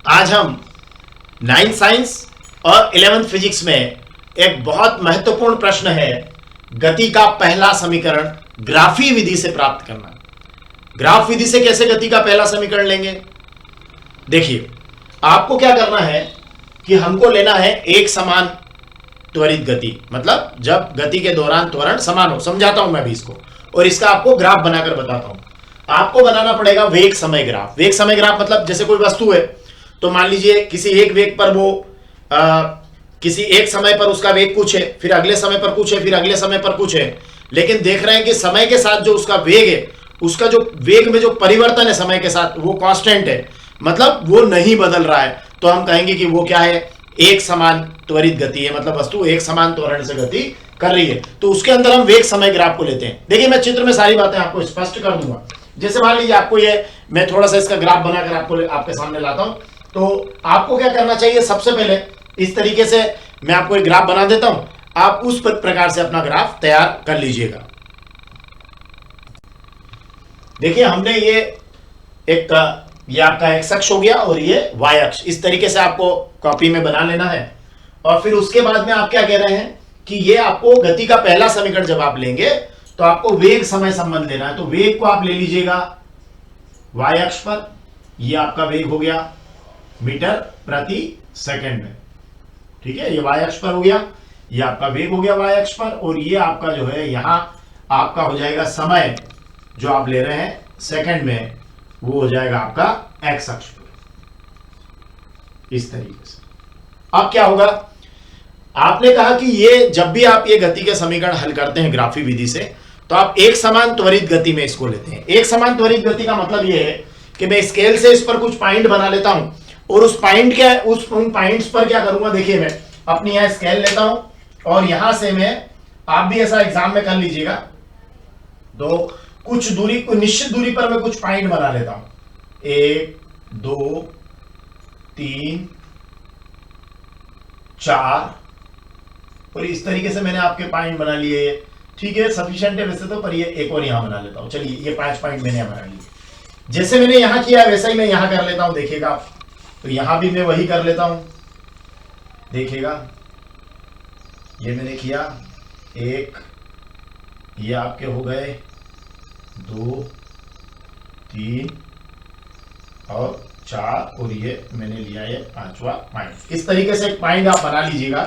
आज हम 9th science और 11th फिजिक्स में एक बहुत महत्वपूर्ण प्रश्न है, गति का पहला समीकरण ग्राफी विधि से प्राप्त करना। ग्राफ विधि से कैसे गति का पहला समीकरण लेंगे? देखिए, आपको क्या करना है कि हमको लेना है एक समान त्वरित गति, मतलब जब गति के दौरान त्वरण समान हो। समझाता हूं मैं भी इसको, और इसका आपको ग्राफ बनाकर बताता हूं। आपको बनाना पड़ेगा वेग समय ग्राफ। वेग समय ग्राफ मतलब जैसे कोई वस्तु है, तो मान लीजिए किसी एक वेग पर वो किसी एक समय पर उसका वेग कुछ है, फिर अगले समय पर कुछ है, फिर अगले समय पर कुछ है, लेकिन देख रहे हैं कि समय के साथ जो उसका वेग है, उसका जो वेग में जो परिवर्तन है समय के साथ, वो कांस्टेंट है, मतलब वो नहीं बदल रहा है। तो हम कहेंगे कि वो क्या है, एक समान त्वरित गति है, मतलब वस्तु एक समान त्वरण से गति कर रही है। तो उसके अंदर हम वेग समय ग्राफ को लेते हैं। देखिए, मैं चित्र में सारी बातें आपको स्पष्ट कर दूंगा। जैसे मान लीजिए आपको ये, मैं थोड़ा सा इसका ग्राफ बनाकर आपके सामने लाता हूं। तो आपको क्या करना चाहिए, सबसे पहले इस तरीके से मैं आपको एक ग्राफ बना देता हूं, आप उस प्रकार से अपना ग्राफ तैयार कर लीजिएगा। देखिए, हमने ये आपका एक्स अक्ष हो गया और ये वाई अक्ष, इस तरीके से आपको कॉपी में बना लेना है। और फिर उसके बाद में आप क्या कह रहे हैं कि ये आपको गति का पहला समीकरण जब आप लेंगे तो आपको वेग समय संबंध लेना है। तो वेग को आप ले लीजिएगा वाई अक्ष पर, ये आपका वेग हो गया मीटर प्रति सेकंड में, ठीक है। ये वाई अक्ष पर हो गया, ये आपका वेग हो गया वाई अक्ष पर, और ये आपका जो है यहां आपका हो जाएगा समय जो आप ले रहे हैं सेकंड में, वो हो जाएगा आपका एक्स अक्ष पर, इस तरीके से। अब क्या होगा, आपने कहा कि ये जब भी आप ये गति के समीकरण हल करते हैं ग्राफी विधि से, तो आप एक समान त्वरित गति में इसको लेते हैं। एक समान त्वरित गति का मतलब ये है कि मैं स्केल से इस पर कुछ पॉइंट बना लेता हूं, और उन पॉइंट्स पर क्या करूंगा, देखिए मैं अपनी यहां स्केल लेता हूं, और यहां से मैं, आप भी ऐसा एग्जाम में कर लीजिएगा, तो कुछ दूरी, कुछ निश्चित दूरी पर मैं कुछ पॉइंट बना लेता हूं, 1 2 3 4, और इस तरीके से मैंने आपके पॉइंट बना लिए। ठीक है, सफिशिएंट है वैसे तो, पर ये एक और यहां बना लेता हूं। चलिए, ये 5 पॉइंट मैंने यहां बना लिए। जैसे मैंने यहां किया वैसा ही मैं यहां कर लेता हूं, देखिएगा आप। तो यहां भी मैं वही कर लेता हूं, देखिएगा, ये मैंने किया 1, ये आपके हो गए 2 3 और 4, और ये मैंने लिया ये 5वां पॉइंट। इस तरीके से एक पॉइंट आप बना लीजिएगा,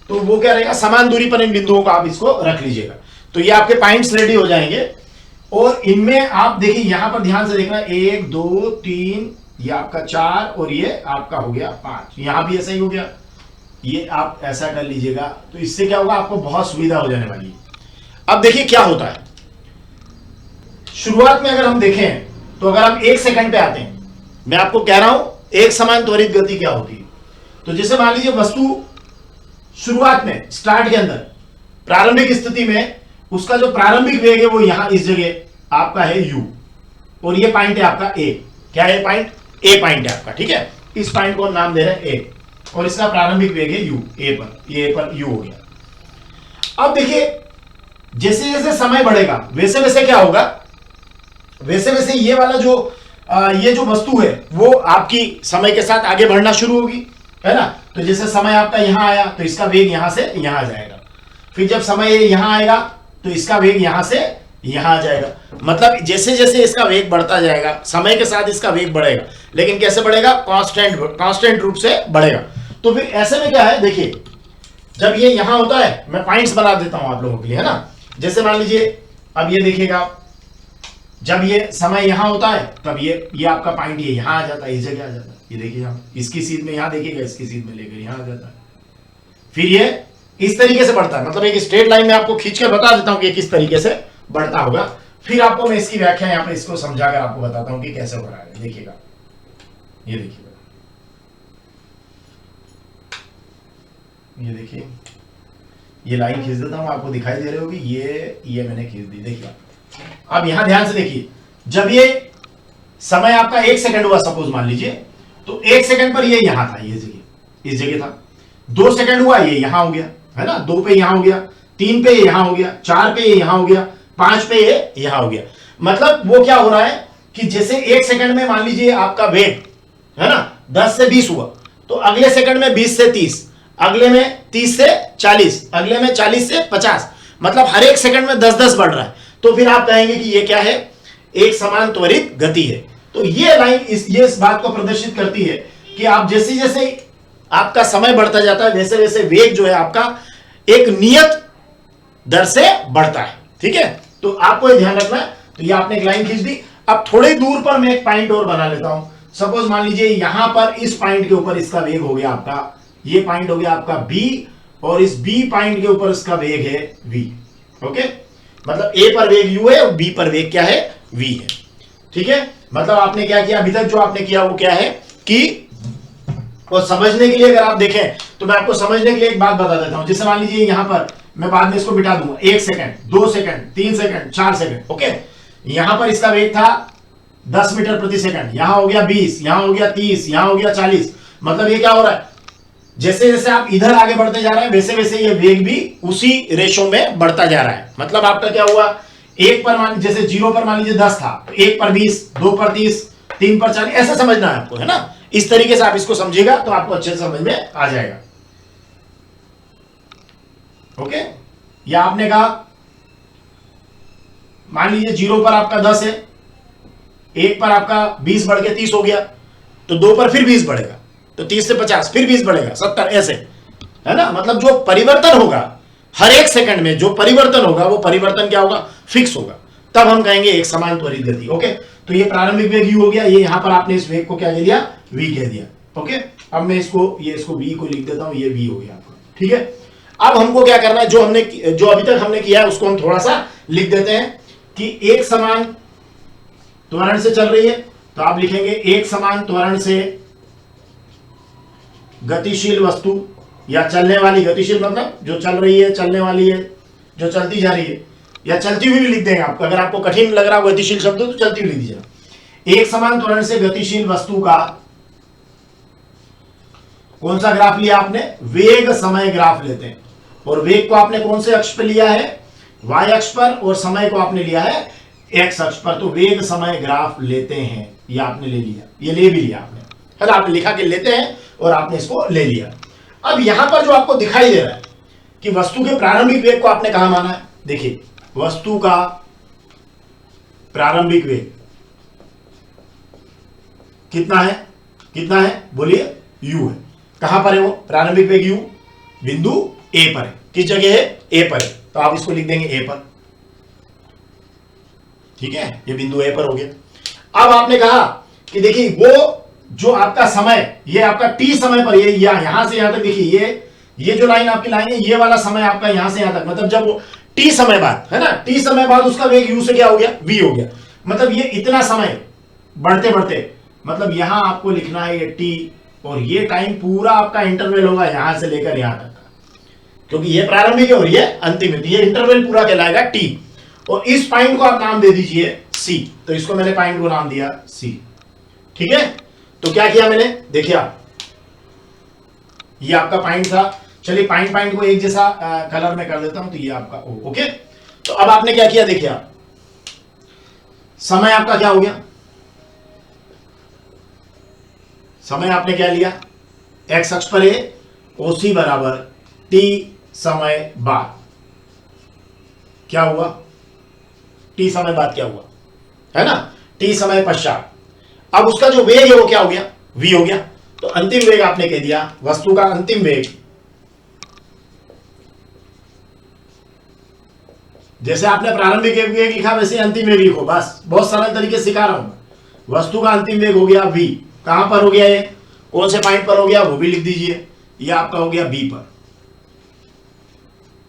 तो वो क्या रहेगा, समान दूरी पर इन बिंदुओं को आप इसको रख लीजिएगा। तो ये आपके पॉइंट्स रेडी हो जाएंगे, और इनमें आप देखिए, यहां पर ध्यान से देखना, 1 2 3, ये आपका 4, और ये आपका हो गया 5। यहां भी ऐसा ही हो गया, ये आप ऐसा कर लीजिएगा। तो इससे क्या होगा, आपको बहुत सुविधा हो जाने वाली है। अब देखिए क्या होता है, शुरुआत में अगर हम देखें, तो अगर हम 1 सेकंड पे आते हैं, मैं आपको कह रहा हूं एक समान त्वरित गति क्या होती है। तो जैसे मान लीजिए वस्तु शुरुआत में, स्टार्ट के अंदर, प्रारंभिक स्थिति में उसका जो प्रारंभिक वेग है वो यहां इस जगह आपका है u, और ये पॉइंट है आपका a। क्या है पॉइंट? a पॉइंट है आपका, ठीक है। इस पॉइंट को हम नाम दे रहे हैं a, और इसका प्रारंभिक वेग है u, a पर, ये पर u हो गया। अब देखिए, जैसे जैसे समय बढ़ेगा वैसे वैसे क्या होगा, वैसे वैसे ये वाला जो ये जो वस्तु है वो आपकी समय के साथ आगे बढ़ना शुरू होगी, है ना। तो जैसे समय आपका यहां आया, तो इसका वेग यहां से यहां आ जाएगा। फिर जब समय यहां आएगा, तो इसका वेग यहां से यहां आ जाएगा। मतलब जैसे जैसे इसका वेग बढ़ता जाएगा, समय के साथ इसका वेग बढ़ेगा, लेकिन कैसे बढ़ेगा, कांस्टेंट रूप से बढ़ेगा। तो फिर ऐसे में क्या है, देखिए, जब ये यहां होता है, मैं पॉइंट्स बना देता हूं आप लोगों के लिए, है ना। जैसे मान लीजिए, अब ये देखिएगा, जब ये समय यहां होता है, तब ये आपका पॉइंट ये यहां आ जाता है, इस जगह आ जाता है। ये देखिए, हम इसकी सीध में यहां देखिएगा, इसकी सीध में लेकर यहां आ जाता है। फिर ये इस तरीके से बढ़ता है, मतलब एक स्ट्रेट लाइन में आपको खींचकर बता देता हूं कि किस तरीके से बढ़ता होगा। फिर आपको मैं इसकी व्याख्या यहां पे इसको समझाकर आपको बताता हूं कि कैसे हो रहा है। देखिएगा, ये देखिएगा, ये देखिए, ये लाइन खींच देता हूं, आपको दिखाई दे रही होगी, ये मैंने खींच दी। देखिए, अब यहां ध्यान से देखिए, जब ये समय आपका 1 सेकंड हुआ, सपोज मान लीजिए, तो 1 सेकंड पर ये यहां था, ये जगह, इस जगह था। 2 सेकंड हुआ, ये यहां हो गया, है ना, 2 पे यहां हो गया, 3 पे यहां हो गया, 4 पे यहां हो गया, 5 पे ये यहां हो गया। मतलब वो क्या हो रहा है कि जैसे 1 सेकंड में मान लीजिए आपका वेग है ना, 10 से 20 हुआ, तो अगले सेकंड में 20 से 30, अगले में 30 से 40, अगले में 40 से 50, मतलब हर एक सेकंड में 10-10 बढ़ रहा है। तो फिर आप कहेंगे कि ये क्या है, एक समान त्वरित गति है। तो ये लाइन इस बात को प्रदर्शित करती है कि आप जैसे जैसे आपका समय बढ़ता जाता है वैसे वैसे वेग जो है आपका एक नियत दर से बढ़ता है। ठीक है, तो आपको ये ध्यान रखना है। तो ये आपने एक लाइन खींच दी। अब थोड़ी दूर पर मैं एक पॉइंट और बना लेता हूं। सपोज मान लीजिए यहां पर इस पॉइंट के ऊपर इसका वेग हो गया आपका, ये पॉइंट हो गया आपका बी, और इस बी पॉइंट के ऊपर इसका वेग है वी। ओके, मतलब ए पर वेग यू है और बी पर वेग क्या है, वी है। ठीक है, मतलब आपने क्या किया अभी तक, जो आपने किया वो क्या है कि, और समझने के लिए अगर आप देखें तो मैं आपको समझने के लिए एक बात बता देता हूं। जैसे मान लीजिए यहां पर मैं बाद में इसको बिठा दूंगा, 1 second, 2 second, 3 second, 4 second. Okay, यहां पर इसका वेग था 10 मीटर प्रति सेकंड, यहां हो गया 20, यहां हो गया 30, यहां हो गया 40। मतलब ये क्या हो रहा है, जैसे जैसे आप इधर आगे बढ़ते जा रहे हैं वैसे वैसे ये वेग भी उसी रेशो में बढ़ता जा रहा है। मतलब आपका क्या हुआ, एक पर मान जैसे 0 पर मान लीजिए 10 था, तो 1 पर 20, 2 पर 30, 3 पर 40, ऐसा समझना है आपको, है ना। इस तरीके से आप इसको समझिएगा तो आपको अच्छे से समझ में आ जाएगा। ओके, या आपने कहा मान लीजिए 0 पर आपका 10 है, 1 पर आपका 20 बढ़ के 30 हो गया, तो 2 पर फिर 20 बढ़ेगा, तो 30 से 50, फिर 20 बढ़ेगा 70, ऐसे, है ना। मतलब जो परिवर्तन होगा हर एक सेकंड में, जो परिवर्तन होगा वो परिवर्तन क्या होगा, फिक्स होगा, तब हम कहेंगे एक समान त्वरित गति। ओके, तो ये प्रारंभिक वेग u हो गया, ये यहां पर आपने इस वेग को क्या कह दिया, v कह दिया। ओके, अब मैं इसको v को लिख देता हूं, ये v हो गया आपका। ठीक है, अब हमको क्या करना है, जो अभी तक हमने किया है उसको हम थोड़ा सा लिख देते हैं कि एक समान त्वरण से चल रही है, तो आप लिखेंगे एक समान त्वरण से गतिशील वस्तु, या चलने वाली, गतिशील मतलब जो चल रही है, चलने वाली है, जो चलती जा रही है, या चलती हुई भी लिख देंगे आपको, अगर आपको कठिन लग रहा है गतिशील शब्द तो चलती हुई लिख दीजिएगा। एक समान त्वरण से गतिशील वस्तु का कौन सा ग्राफ लिया आपने, वेग समय ग्राफ लेते हैं, और वेग को आपने कौन से अक्ष पर लिया है, y अक्ष पर, और समय को आपने लिया है x अक्ष पर। तो वेग समय ग्राफ लेते हैं, ये आपने ले लिया, ये ले भी लिया आपने, है ना, आपने लिखा कि लेते हैं और आपने इसको ले लिया। अब यहां पर जो आपको दिखाई दे रहा है कि वस्तु के प्रारंभिक वेग को आपने कहां माना है, देखिए वस्तु का प्रारंभिक वेग कितना है, कितना है बोलिए, u है। कहां पर है वो प्रारंभिक वेग, u बिंदु a पर है। किस जगह है, a पर है, तो आप इसको लिख देंगे a पर। ठीक है, ये बिंदु a पर हो गया। अब आपने कहा कि देखिए वो जो आपका समय, ये आपका t समय पर, ये यहां से यहां तक, देखिए ये जो लाइन आपकी लाइन है, ये वाला समय आपका यहां से यहां तक, मतलब जब वो t समय बाद, है ना, t समय बाद उसका वेग u से क्या हो गया, v हो गया। मतलब ये इतना समय बढ़ते बढ़ते, मतलब यहां आपको लिखना है ये t, और ये टाइम पूरा आपका इंटरवल होगा यहां से लेकर यहां तक, क्योंकि ये प्रारंभिक है और ये अंतिम है, तो ये इंटरवल पूरा कहलाएगा t। और इस पॉइंट को आप नाम दे दीजिए c, तो इसको मैंने पॉइंट को नाम दिया c। ठीक है, तो क्या किया मैंने, देखिए आप, ये आपका पॉइंट था। चलिए पॉइंट को एक जैसा कलर में कर देता हूं, तो ये आपका ओ। ओके, तो अब आपने क्या किया, देखिए आप, समय आपका क्या हो गया, समय आपने क्या लिया, x अक्ष पर है, OC बराबर t समय बाद, क्या हुआ, t समय बाद क्या हुआ, है ना, t समय पश्चात। अब उसका जो वेग है वो क्या हो गया, v हो गया। तो अंतिम वेग आपने कह दिया, वस्तु का अंतिम वेग, जैसे आपने प्रारंभिक वेग लिखा वैसे अंतिम वेग लिखो, बस बहुत सरल तरीके से सिखा रहा हूं। वस्तु का अंतिम वेग हो गया v, कहां पर हो गया, ये कौन से पॉइंट पर हो गया वो भी लिख दीजिए, ये आपका हो गया b पर।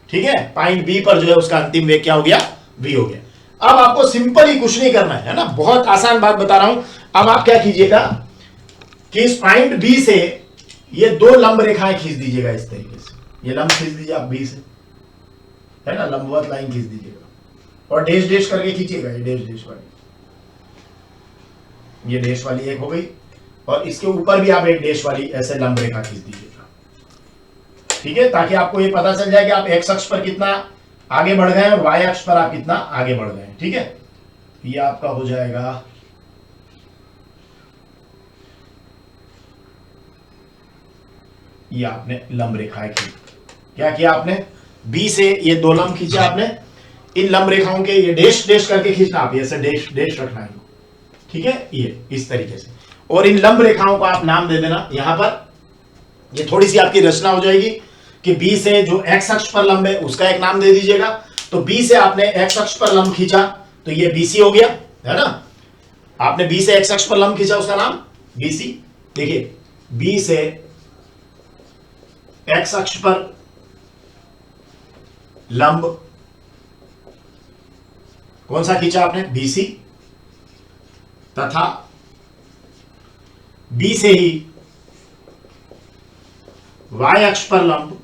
ठीक है, पॉइंट b पर जो है उसका अंतिम वेग क्या हो गया, v हो गया। अब आपको सिंपल ही कुछ नहीं करना है ना, बहुत आसान बात बता रहा हूं। अब आप क्या कीजिएगा कि इस पॉइंट B से ये दो लंब रेखाएं खींच दीजिएगा, इस तरीके से ये लंब खींच दीजिए आप B से, है ना, लंबवत लाइन खींच दीजिएगा, और डैश डैश करके खींचिएगा, ये डैश डैश वाली, ये डैश वाली एक हो गई, और इसके ऊपर भी आप एक डैश वाली ऐसे लंब रेखा खींच दीजिएगा। ठीक है, ताकि आपको ये पता चल जाए कि आप x अक्ष पर कितना आगे बढ़ गए और y अक्ष पर आप कितना आगे बढ़ गए। ठीक है, ये आपका हो जाएगा ये आपने लंब रेखाएं खींची। क्या किया आपने? बी से ये दो लंब खींचे आपने, इन लंब रेखाओं के ये डैश डैश करके खींचना, आप ऐसे डैश डैश रखना है, ठीक है, ये इस तरीके से। और इन लंब रेखाओं को आप नाम दे देना यहां पर। ये थोड़ी सी आपकी रचना हो जाएगी कि बी से जो एक्स अक्ष पर लंब है उसका एक नाम दे दीजिएगा। तो बी से आपने एक्स अक्ष पर लंब खींचा तो ये बीसी हो गया, है ना। आपने बी से एक्स अक्ष पर लंब खींचा, उसका नाम बीसी। देखिए बी से एक्स अक्ष पर लंब कौन सा खींचा आपने? बीसी। तथा बी से ही वाई अक्ष पर लंब,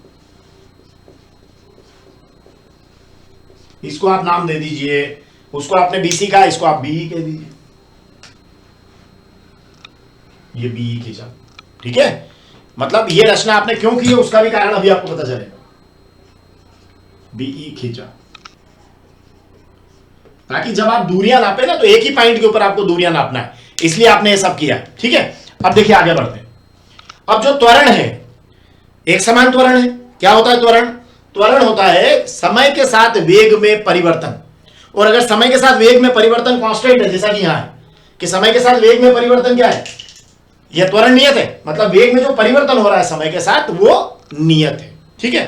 इसको आप नाम दे दीजिए, उसको आपने बीसी कहा, इसको आप बीई कह दीजिए, ये बीई खींचा, ठीक है। मतलब ये रचना आपने क्यों की है उसका भी कारण अभी आपको पता चलेगा। बीई खींचा, ताकि जब आप दूरियां नापे ना तो एक ही पॉइंट के ऊपर आपको दूरियां नापना है, इसलिए आपने ये सब किया, ठीक है। अब देखिए आगे बढ़ते हैं। अब जो त्वरण है एक समान त्वरण है। क्या होता है त्वरण? त्वरण होता है समय के साथ वेग में परिवर्तन। और अगर समय के साथ वेग में परिवर्तन कांस्टेंट है, जैसा कि यहां है कि समय के साथ वेग में परिवर्तन क्या है, यह त्वरण नियत है, मतलब वेग में जो परिवर्तन हो रहा है समय के साथ वो नियत है, ठीक है।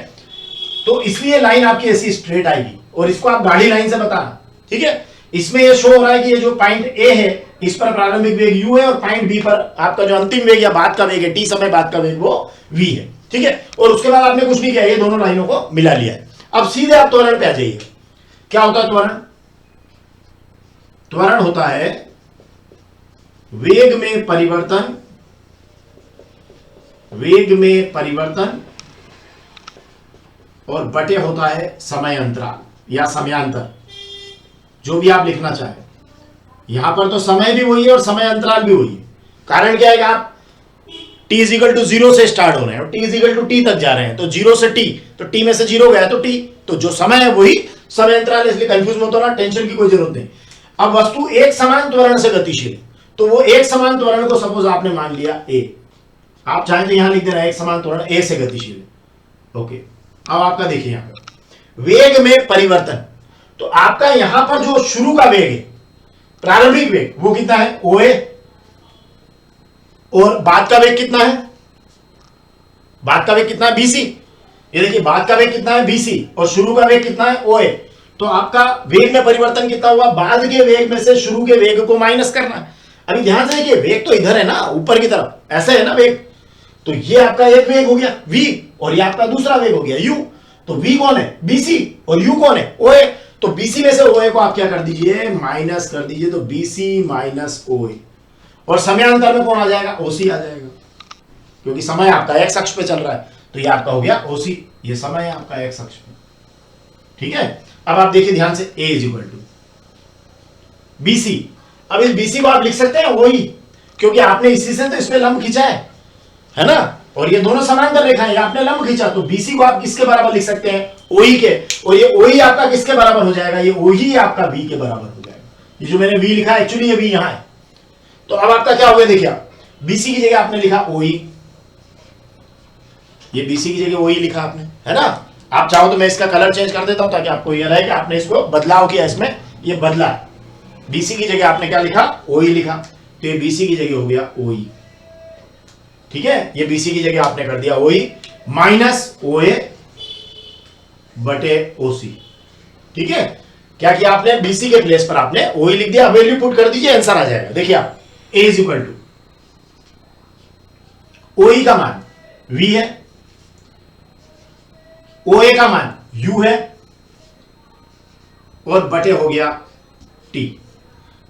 तो इसलिए लाइन आपकी ऐसी स्ट्रेट आएगी और इसको आप गाढ़ी लाइन से बताना, ठीक है। इसमें यह शो हो रहा है कि ये जो पॉइंट ए है इस पर प्रारंभिक वेग u है और पॉइंट बी पर आपका जो अंतिम वेग या बाद का वेग है, टी समय बाद का वेग वो v है, ठीक है। और उसके बाद आपने कुछ नहीं किया, ये दोनों लाइनों को मिला लिया है। अब सीधे आप त्वरण पे आ जाइए। क्या होता है त्वरण? त्वरण होता है वेग में परिवर्तन, वेग में परिवर्तन और बटे होता है समय अंतराल या समयांतर, जो भी आप लिखना चाहें। यहां पर तो समय भी वही है और समय अंतराल भी वही है। कारण क्या है कि आप t इजिकल टू 0 से स्टार्ट हो रहे हैं और t इजिकल टू t तक जा रहे हैं, तो 0 से t, तो t में से 0 गया तो t, तो जो समय है वही समय अंतराल है, इसलिए कंफ्यूज मत होना, टेंशन की कोई जरूरत नहीं। अब वस्तु एक समान त्वरण से गतिशील, तो वो एक समान त्वरण को सपोज आपने मान लिया a, आप चाहें तो यहां लिख देना एक समान त्वरण a से गतिशील है, ओके। अब आपका देखिए यहां पर वेग में परिवर्तन, तो आपका यहां पर जो शुरू का वेग है, प्रारंभिक वेग, वो कितना है? OA। और बाद का वेग कितना है? बाद का वेग कितना है? BC। ये देखिए बाद का वेग कितना है? BC। और शुरू का वेग कितना है? OA। तो आपका वेग में परिवर्तन कितना हुआ? बाद के वेग में से शुरू के वेग को माइनस करना। अभी ध्यान से देखिए, वेग तो इधर है ना, ऊपर की तरफ, ऐसे है ना वेग, तो ये आपका एक वेग हो गया V और ये आपका दूसरा वेग हो गया U। तो V कौन है? BC और U कौन है? OA। तो BC में से OA को आप क्या कर दीजिए? माइनस कर दीजिए, तो BC माइनस OA। और समयांतर में कौन आ जाएगा? OC आ जाएगा, क्योंकि समय आपका x अक्ष पे चल रहा है, तो ये आपका हो गया OC, ये समय है आपका x अक्ष पे, ठीक है। अब आप देखिए ध्यान से, A is equal to BC। अब इस BC को आप लिख सकते हैं OE, क्योंकि आपने इसी से तो इसमें लंब खींचा है ना, और ये दोनों समांतर रेखाएं, आपने लंब खींचा, तो BC को आप किसके बराबर लिख सकते हैं? OE के। और ये OE आपका किसके बराबर हो जाएगा? ये OE आपका V के बराबर हो जाएगा। ये जो मैंने V लिखा है एक्चुअली ये V यहां है। तो अब आपका क्या हो गया? देखिए BC की जगह आपने लिखा OE, ये BC की जगह OE लिखा आपने, है ना। आप चाहो तो मैं इसका कलर चेंज कर देता हूं ताकि आपको ये रहे कि आपने इसको बदलाव किया, इसमें ये बदला है। BC की जगह आपने क्या लिखा? OE लिखा, तो ये BC की जगह हो गया OE, ठीक है। ये BC की जगह आपने कर दिया OE माइनस OA बटे OC, ठीक है। क्या किया आपने? BC के प्लेस पर आपने OE लिख दिया, वैल्यू पुट कर दीजिए, आंसर आ जाएगा। देखिए आप A is equal to OE का मान V है, OA का मान U है और बटे हो गया T।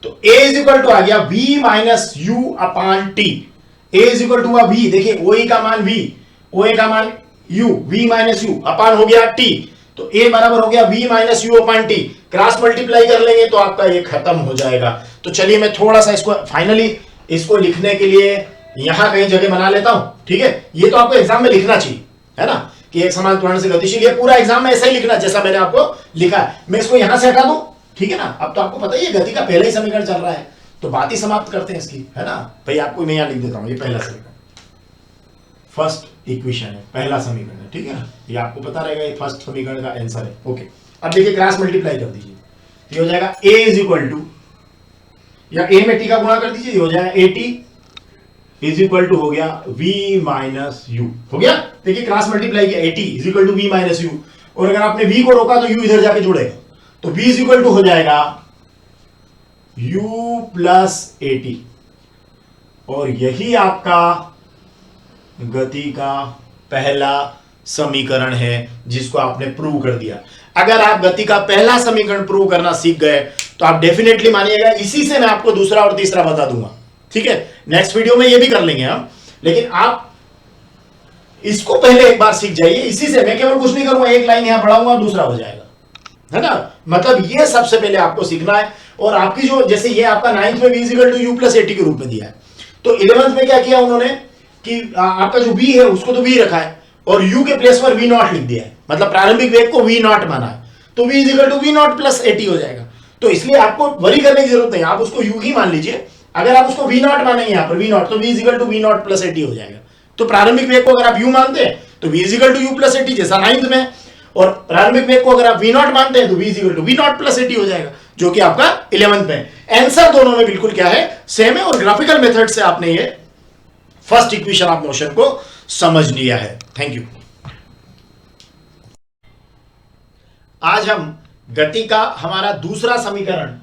तो A इज इक्वल टू आ गया V minus U upon T। A is equal to हुआ V, देखिए OE का मान V, OA का मान U, V माइनस U अपान हो गया T। तो A बराबर हो गया V minus U upon T। Cross multiply कर लेंगे तो आपका ये खत्म हो जाएगा। तो चलिए मैं थोड़ा सा इसको फाइनली इसको लिखने के लिए यहां कहीं जगह बना लेता हूं, ठीक है। ये तो आपको एग्जाम में लिखना चाहिए, है ना, कि एक समान त्वरण से गतिशील, ये पूरा एग्जाम में ऐसा ही लिखना जैसा मैंने आपको लिखा है। मैं इसको यहां से हटा दूं, ठीक है ना। अब तो आपको पता ही है गति का पहला ही समीकरण चल रहा है, तो बात ही समाप्त करते हैं इसकी, है ना। भाई आपको मैं यहां लिख देता हूं, ये पहला समीकरण फर्स्ट इक्वेशन है, पहला समीकरण है, ठीक है ना, ये आपको पता रहेगा, ये फर्स्ट समीकरण का आंसर है। ओके, अब देखिए क्रॉस मल्टीप्लाई कर दीजिए, ये हो जाएगा a इज इक्वल टू, या a में t का गुणा कर दीजिए, ये हो जाएगा at इज इक्वल टू हो गया v माइनस u, हो गया। देखिए क्रॉस मल्टीप्लाई किया, at is equal to v minus u, और अगर आपने v को रोका तो u इधर जाके जुड़ेगा, तो v इज इक्वल टू हो जाएगा u प्लस at, और यही आपका गति का पहला समीकरण है जिसको आपने प्रूव कर दिया। अगर आप गति का पहला समीकरण प्रूव करना सीख गए तो आप डेफिनेटली मानिएगा इसी से मैं आपको दूसरा और तीसरा बता दूंगा, ठीक है। नेक्स्ट वीडियो में ये भी कर लेंगे हम, लेकिन आप इसको पहले एक बार सीख जाइए, इसी से मैं केवल कुछ नहीं करूंगा, एक लाइन यहां पढ़ाऊंगा और दूसरा हो जाएगा, है ना। मतलब ये सबसे पहले आपको सीखना है। और आपकी जो, जैसे ये आपका 9th में v equal to u plus 80 के रूप में दिया है, तो 11th में क्या किया उन्होंने कि आपका जो v है उसको तो v रखा है और u के प्लेस पर v नॉट लिख दिया है, मतलब प्रारंभिक वेग को v नॉट माना है, तो v equal to v naught plus 80 हो जाएगा। तो इसलिए आपको वरी करने की जरूरत नहीं, आप उसको u ही मान लीजिए। अगर आप उसको v नॉट मानेंगे यहाँ पर v नॉट, तो v equal to v naught plus 80 हो जाएगा। तो प्रारंभिक वेग को अगर आप u मानते हैं तो v equal to u plus 80 जैसा 9th में, और प्रारंभिक वेग को अगर आप v नॉट मानते हैं तो v equal to v naught plus 80 हो जाएगा, जो कि आपका 11th में। आंसर दोनों में बिल्कुल क्या है, सेम है, और ग्राफिकल मेथड से आपने ये फर्स्ट इक्वेशन ऑफ मोशन को समझ लिया है। Thank you. आज हम गति का हमारा दूसरा समीकरण,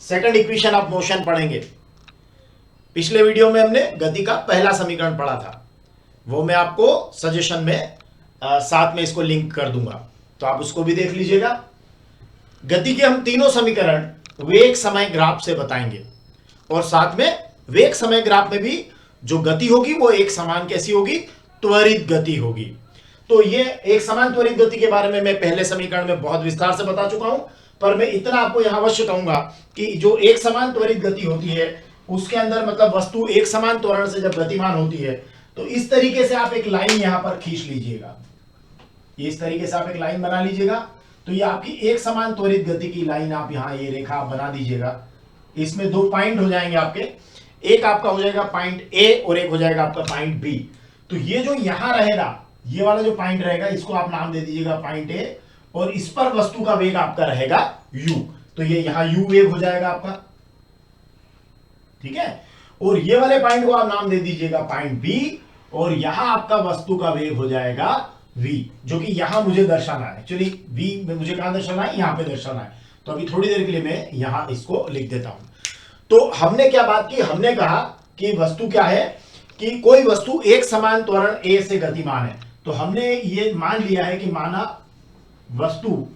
सेकंड इक्वेशन ऑफ मोशन पढ़ेंगे। पिछले वीडियो में हमने गति का पहला समीकरण पढ़ा था, वो मैं आपको सजेशन में साथ में इसको लिंक कर दूंगा, तो आप उसको भी देख लीजिएगा। गति के हम तीनों समीकरण वेग समय ग्राफ से बताएंगे, और साथ में वेग समय ग्राफ में भी जो गति होगी वो एक समान कैसी होगी, त्वरित गति होगी। तो ये एक समान त्वरित गति के बारे में मैं पहले समीकरण में बहुत विस्तार से बता चुका हूं, पर मैं इतना आपको यहां अवश्य कहूंगा कि जो एक समान त्वरित गति होती है उसके अंदर, मतलब वस्तु एक समान त्वरण से जब गतिमान होती है, तो इस तरीके से आप एक लाइन यहां पर खींच लीजिएगा, इस तरीके से आप एक लाइन बना लीजिएगा। तो ये आपकी एक समान त्वरित गति की लाइन, आप यहां ये रेखा आप बना दीजिएगा। इसमें दो पॉइंट हो जाएंगे आपके, एक आपका हो जाएगा पॉइंट ए और एक हो जाएगा आपका पॉइंट बी। तो ये जो यहां रहेगा, ये वाला जो पॉइंट रहेगा, इसको आप नाम दे दीजिएगा पॉइंट ए, और इस पर वस्तु का वेग आपका रहेगा u। तो ये यहां u वेग हो जाएगा आपका, ठीक है। और ये वाले पॉइंट को आप नाम दे दीजिएगा पॉइंट बी, और यहां आपका वस्तु का वेग हो जाएगा v, जो कि यहां मुझे दर्शाना है। एक्चुअली v में मुझे कहां दर्शाना है, यहां पे दर्शाना है। तो अभी थोड़ी देर के लिए मैं यहां इसको लिख देता हूं। तो हमने क्या बात की, हमने कहा कि वस्तु क्या है, कि कोई वस्तु एक समान त्वरण a से गतिमान है। तो हमने ये मान लिया है कि माना वस्तु,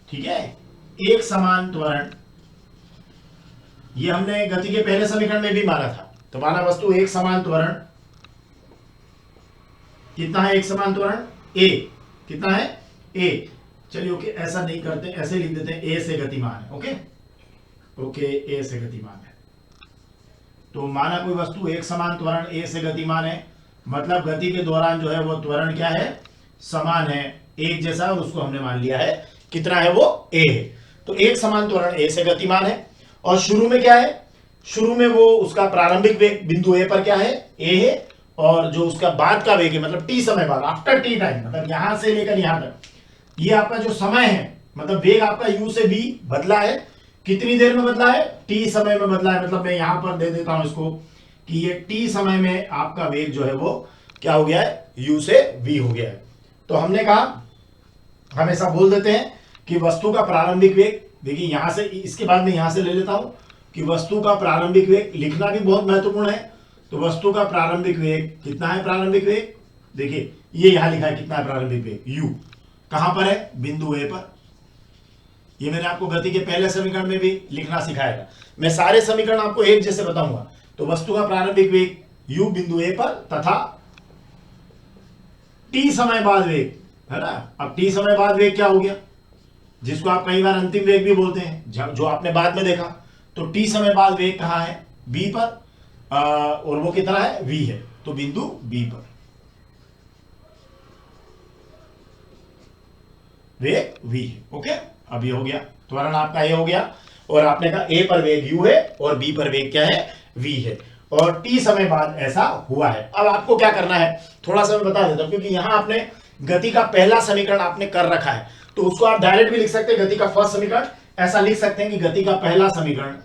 ठीक है, एक समान त्वरण, ये हमने गति के पहले समीकरण में भी माना था। तो माना वस्तु एक समान त्वरण, कितना है एक समान त्वरण, a, कितना है a। चलिए ओके, ऐसा नहीं करते, ऐसे लिख देते हैं a से गतिमान है। ओके ओके, a से गतिमान है। तो माना कोई वस्तु एक समान त्वरण a से गतिमान है, मतलब गति के दौरान जो है वो त्वरण क्या है, समान है, एक जैसा, और उसको हमने मान लिया है कितना है, वो a है। तो एक समान त्वरण a से गतिमान है, और शुरू में क्या है, शुरू में वो उसका प्रारंभिक वेग बिंदु a पर क्या है, a है, और जो उसका बाद का वेग है, मतलब t समय बाद, आफ्टर t टाइम, मतलब यहां से लेकर यहां तक, ये आपका जो समय है, मतलब वेग आपका u से v बदला है, कितनी देर में बदला है, t समय में बदला है। मतलब मैं यहां पर दे देता हूं इसको कि ये t समय में आपका वेग जो है वो क्या हो गया है, u से v हो गया है। तो हमने कहा, हम ऐसा बोल देते हैं कि वस्तु का प्रारंभिक वेग, देखिए यहां से, इसके बाद में यहां से ले लेता हूं कि वस्तु का प्रारंभिक वेग लिखना भी बहुत महत्वपूर्ण है। तो वस्तु का प्रारंभिक वेग कितना है, प्रारंभिक वेग देखिए ये यहां लिखा है कितना है प्रारंभिक वेग, u कहां पर है, बिंदु a पर। ये मैंने आपको गति के पहले समीकरण में भी लिखना सिखाया था, मैं सारे समीकरण आपको एक जैसे बताऊंगा। तो वस्तु का प्रारंभिक वेग u बिंदु a पर, तथा t समय बाद वेग, है ना। अब t समय बाद वेग क्या हो गया, जिसको आप कई बार अंतिम वेग भी बोलते हैं, जो आपने बाद में देखा। तो t समय बाद वेग कहां है, b पर, और वो कितना है, v है, तो बिंदु b पर वेग v है। ओके, अब ये हो गया, त्वरण आपका a हो गया, और आपने कहा a पर वेग u है और b पर वेग क्या है, v है। और टी समय बाद ऐसा हुआ है। अब आपको क्या करना है थोड़ा सा मैं बता देता हूं, क्योंकि यहां आपने गति का पहला समीकरण आपने कर रखा है, तो उसको आप डायरेक्ट भी लिख सकते हैं, गति का फर्स्ट समीकरण ऐसा लिख सकते हैं कि गति का पहला समीकरण,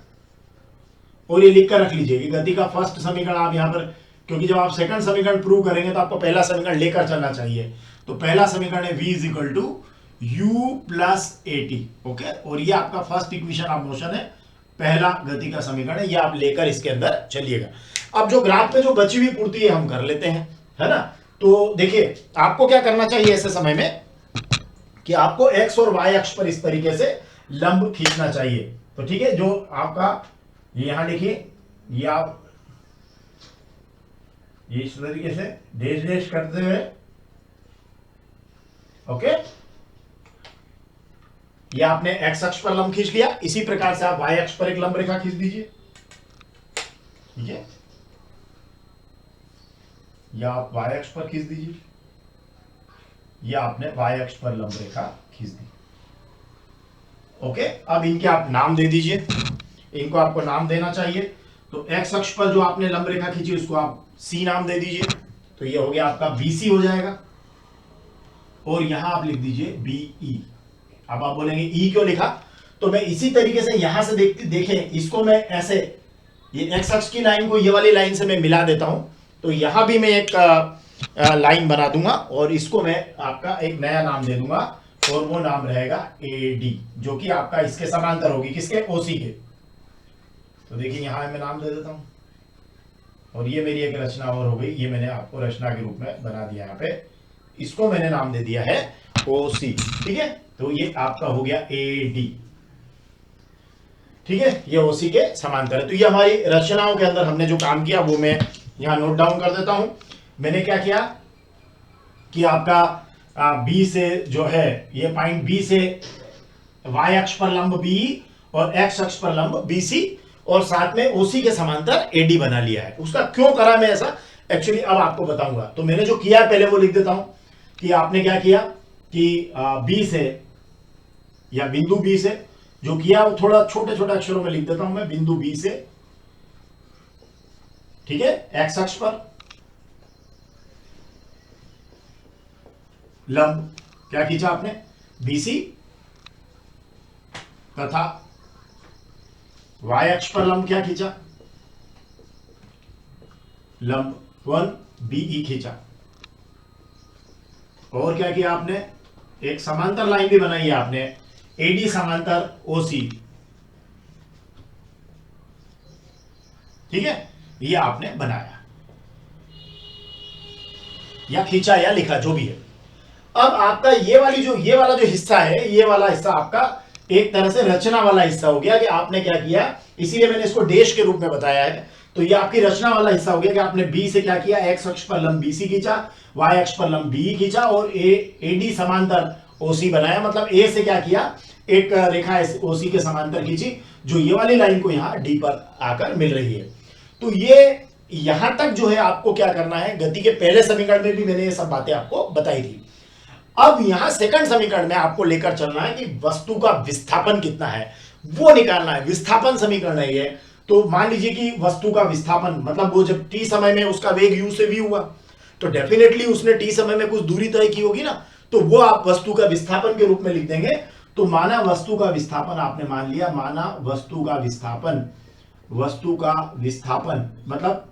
और ये लिख कर रख लीजिए कि गति का फर्स्ट समीकरण आप यहां पर, क्योंकि जब आप सेकंड समीकरण प्रूव करेंगे तो आपको पहला समीकरण लेकर चलना चाहिए। तो पहला समीकरण है v is equal to U plus A T. Okay, और ये आपका फर्स्ट इक्वेशन ऑफ मोशन है, पहला गति का समीकरण है, ये आप लेकर इसके अंदर चलिएगा। अब जो ग्राफ पे जो बची हुई पूर्ति है हम कर लेते हैं, है ना। तो देखिए आपको क्या करना चाहिए ऐसे समय में कि आपको x और y अक्ष पर इस तरीके से लंब खींचना चाहिए। तो ठीक है, जो आपका यहां देखिए ये आप ये इस तरीके से डैश डैश करते हुए, ओके, ये आपने x अक्ष पर लंब खींच लिया। इसी प्रकार से आप y अक्ष पर एक लंब रेखा खींच दीजिए, ठीक है, या आप y अक्ष पर खींच दीजिए, या आपने y अक्ष पर लंब रेखा खींच दी। ओके, अब इनके आप नाम दे दीजिए, इनको आपको नाम देना चाहिए। तो x अक्ष पर जो आपने लंब रेखा खींची उसको आप c नाम दे दीजिए, तो ये हो गया आपका BC हो जाएगा, और यहां आप लिख दीजिए BE। अब आप बोलेंगे E क्यों लिखा, तो मैं इसी तरीके से यहां से देखें इसको मैं ऐसे, ये x अक्ष की लाइन को ये वाली लाइन से मैं मिला देता हूं, तो यहां भी मैं एक लाइन बना दूंगा और इसको मैं आपका एक नया नाम दे दूंगा, और वो नाम रहेगा AD, जो कि आपका इसके समांतर होगी, किसके, OC के। तो देखिए यहां मैं नाम दे देता हूं, और ये मेरी एक रचना और हो गई, ये मैंने आपको रचना के रूप में बना दिया, यहाँ पे इसको मैंने नाम दे दिया है OC, ठीक है। तो ये आपका हो गया AD, ठीक है, ये OC के समांतर है। तो ये हमारी रचनाओं के अंदर हमने जो काम किया वो मैं यहां नोट डाउन कर देता हूं। मैंने क्या किया कि आपका B से जो है ये पॉइंट B से y अक्ष पर लंब BE और x अक्ष पर लंब BC, और साथ में OC के समांतर AD बना लिया है। उसका क्यों करा मैं ऐसा, एक्चुअली अब आपको बताऊंगा। तो मैंने जो किया है पहले वो लिख देता हूं कि आपने क्या किया कि B से, या बिंदु B से जो किया वो थोड़ा छोटे छोटे अक्षरों में लिख देता हूं मैं, बिंदु B से, ठीक है, x अक्ष पर लंब क्या खींचा आपने, BC, तथा y अक्ष पर लंब क्या खींचा, लंब 1BE खींचा। और क्या किया आपने, एक समांतर लाइन भी बनाई है आपने, AD समांतर OC, ठीक है, ये आपने बनाया या खींचा या लिखा जो भी है। अब आपका ये वाला जो हिस्सा है, ये वाला हिस्सा आपका एक तरह से रचना वाला हिस्सा हो गया कि आपने क्या किया, इसीलिए मैंने इसको डैश के रूप में बताया है। तो ये आपकी रचना वाला हिस्सा हो गया कि आपने B से क्या किया, x अक्ष पर लंब BC खींचा, y अक्ष पर लंब BE खींचा, और AD समांतर OC बनाया। मतलब A से क्या किया, एक रेखा OC के समांतर खींची, जो ये वाली लाइन को यहां D पर आकर मिल रही है। तो ये यहां तक जो है आपको क्या करना है, गति के पहले समीकरण में भी मैंने ये सब बातें आपको बताई थी। अब यहां सेकंड समीकरण में आपको लेकर चलना है कि वस्तु का विस्थापन कितना है वो निकालना है। विस्थापन समीकरण है ये। तो मान लीजिए कि वस्तु का विस्थापन मतलब वो जब t समय में उसका वेग u से v हुआ, तो डेफिनेटली उसने t समय में कुछ दूरी तय की होगी ना, तो वो आप वस्तु का विस्थापन के रूप में लिख देंगे। तो माना वस्तु का विस्थापन आपने मान लिया, माना वस्तु का विस्थापन मतलब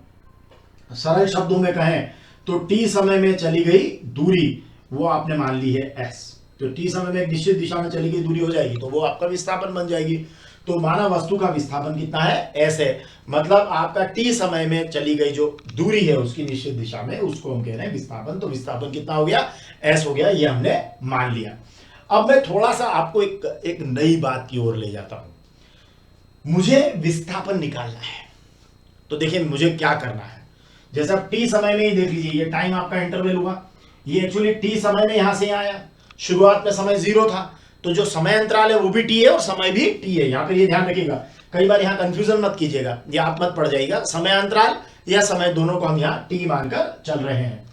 सरल शब्दों में कहें तो t समय में चली गई दूरी वो आपने मान ली है s। तो t समय में एक निश्चित दिशा में चली गई दूरी हो जाएगी तो वो आपका विस्थापन बन जाएगी। तो माना वस्तु का विस्थापन कितना है, s है, मतलब आपका t समय में चली गई जो दूरी है उसकी निश्चित दिशा में, उसको हम कह रहे हैं विस्थापन। तो विस्थापन कितना हो गया, s हो गया, ये हमने मान लिया। अब मैं थोड़ा सा आपको एक नई बात की ओर ले जाता हूं। मुझे विस्थापन निकालना है, तो देखिए मुझे क्या करना है। जैसे अब t समय में ही देख लीजिए, ये टाइम आपका इंटरवल हुआ, ये एक्चुअली t समय में यहां से यहां आया, शुरुआत में समय 0 था, तो जो समय अंतराल है वो भी t है और समय भी t है। यहां पर ये ध्यान रखिएगा, कई बार यहां कंफ्यूजन मत कीजिएगा, ये आप मत पड़ जाइएगा, समय अंतराल या समय दोनों को हम यहां t मानकर चल रहे हैं।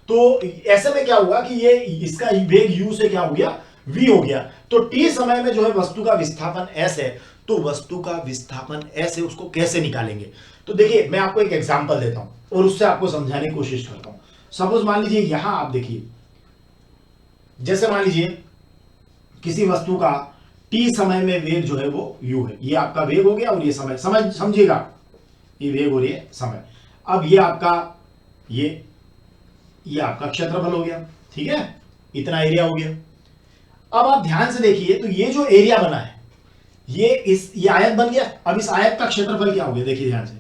तो ऐसे में क्या हुआ कि ये इसका वेग u से क्या हो गया, v हो गया। तो t समय में जो है वस्तु का विस्थापन s है, तो वस्तु का विस्थापन s है, उसको कैसे निकालेंगे। तो देखिए मैं आपको एक एग्जांपल देता हूं और उससे आपको समझाने की कोशिश करता हूं। सपोज मान लीजिए यहां आप देखिए, जैसे मान लीजिए किसी वस्तु का टी समय में वेग जो है वो u है, ये आपका वेग हो गया और ये समय, समझिएगा, ये वेग और ये समय। अब ये आपका ये आपका क्षेत्रफल हो गया, ठीक है, इतना एरिया हो गया। अब आप ध्यान से देखिए, तो ये जो एरिया बना है ये आयत बन गया। अब इस आयत का क्षेत्रफल क्या हो गया, देखिए ध्यान से,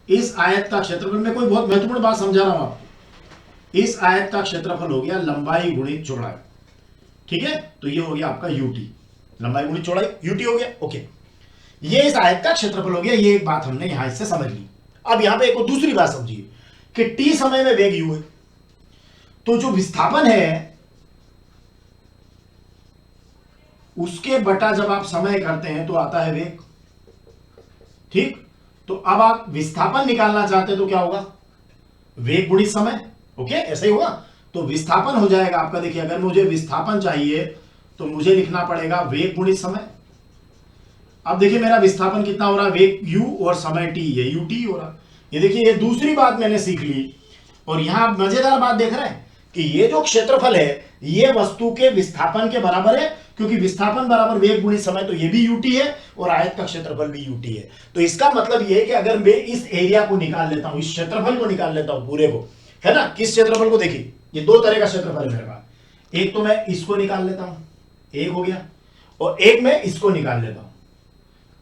इस आयत का क्षेत्रफल में कोई बहुत महत्वपूर्ण बात समझा रहा हूं आपको। इस आयत का क्षेत्रफल हो गया लंबाई गुणित चौड़ाई, ठीक है, तो ये हो गया आपका यूटी, लंबाई गुणित चौड़ाई यूटी हो गया। ओके, ये इस आयत का क्षेत्रफल हो गया। ये एक बात हमने यहां इससे समझ ली। अब यहां पे एक और दूसरी बात समझिए कि टी समय में वेग यू है, तो जो विस्थापन है उसके बटा जब आप समय करते हैं तो आता है वेग, ठीक। तो अब आप विस्थापन निकालना चाहते हैं तो क्या होगा, वेग गुणित समय। ओके, ऐसा ही होगा। तो विस्थापन हो जाएगा आपका, देखिए अगर मुझे विस्थापन चाहिए तो मुझे लिखना पड़ेगा वेग गुणित समय। अब देखिए मेरा विस्थापन कितना हो रहा है, वेग u और समय t, ये ut हो रहा। ये देखिए, ये दूसरी बात मैंने सीख ली। और यहां मजेदार बात देख रहे हैं कि ये जो क्षेत्रफल है ये वस्तु के विस्थापन के बराबर है, क्योंकि विस्थापन बराबर वेग गुणित समय, तो ये भी ut है और आयत का क्षेत्रफल भी ut है। तो इसका मतलब ये है कि अगर मैं इस एरिया को निकाल लेता हूं, इस क्षेत्रफल को निकाल लेता हूं पूरे को, है ना, किस क्षेत्रफल को, देखिए ये दो तरह का क्षेत्रफल है मेरे पास। एक तो मैं इसको निकाल लेता हूं, एक हो गया, और एक मैं इसको निकाल लेता हूं।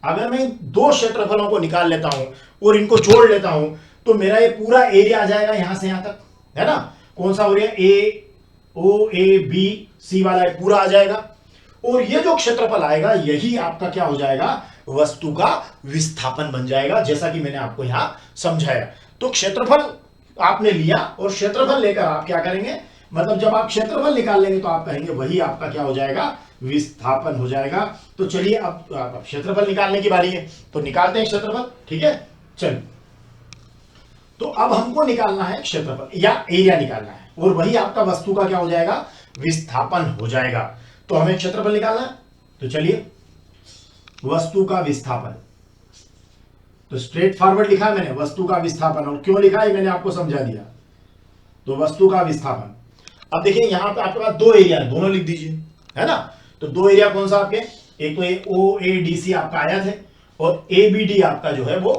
अगर मैं दो क्षेत्रफलों को निकाल लेता हूं और इनको जोड़ लेता हूं तो मेरा ये पूरा एरिया आ जाएगा यहां से यहां तक, है ना। कौन सा हो रहा है, ए ओ ए बी सी वाला पूरा आ जाएगा। और ये जो क्षेत्रफल आएगा यही आपका क्या हो जाएगा, वस्तु का विस्थापन बन जाएगा, जैसा कि मैंने आपको यहां समझाया। तो क्षेत्रफल आपने लिया और क्षेत्रफल लेकर आप क्या करेंगे, मतलब जब आप क्षेत्रफल निकाल लेंगे तो आप कहेंगे वही आपका क्या हो जाएगा, विस्थापन हो जाएगा। तो चलिए अब क्षेत्रफल निकालने की बारी है, तो निकालते हैं क्षेत्रफल, ठीक है। चलिए, तो अब हमको निकालना है क्षेत्रफल या एरिया निकालना है, और वही आपका वस्तु का क्या हो जाएगा, विस्थापन हो जाएगा। तो हमें क्षेत्रफल निकालना है, तो चलिए वस्तु का विस्थापन, तो स्ट्रेट फॉरवर्ड लिखा है मैंने वस्तु का विस्थापन, और क्यों लिखा है मैंने आपको समझा दिया। तो वस्तु का विस्थापन, अब देखिए यहां पे आपके पास दो एरिया है, दोनों लिख दीजिए, है ना। तो दो एरिया कौन सा आपके, एक तो ये ओ ए डी सी आपका आयत है और ए बी डी आपका जो है वो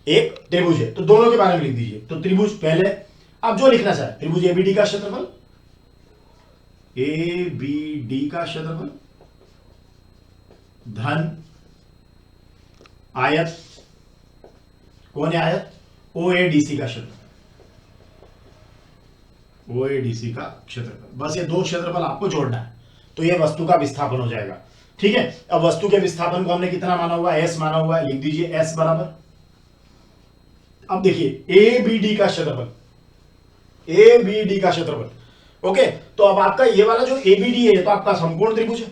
एक त्रिभुज है, तो दोनों के बारे में लिख दीजिए। तो त्रिभुज पहले आप जो लिखना चाहे, त्रिभुज एबीडी का क्षेत्रफल, ए बी डी का क्षेत्रफल धन आयत, कौन है आयत, ओ ए डी सी का क्षेत्रफल, ओ ए डी सी का क्षेत्रफल। बस ये दो क्षेत्रफल आपको जोड़ना है, तो ये वस्तु का विस्थापन हो जाएगा, ठीक है। अब वस्तु के विस्थापन को हमने कितना माना हुआ है, एस माना हुआ है, लिख दीजिए एस बराबर। अब देखिए ए बी डी का क्षेत्रफल, ए बी डी का क्षेत्रफल, ओके। तो अब आपका ये वाला जो ए बी डी है तो आपका समकोण त्रिभुज है,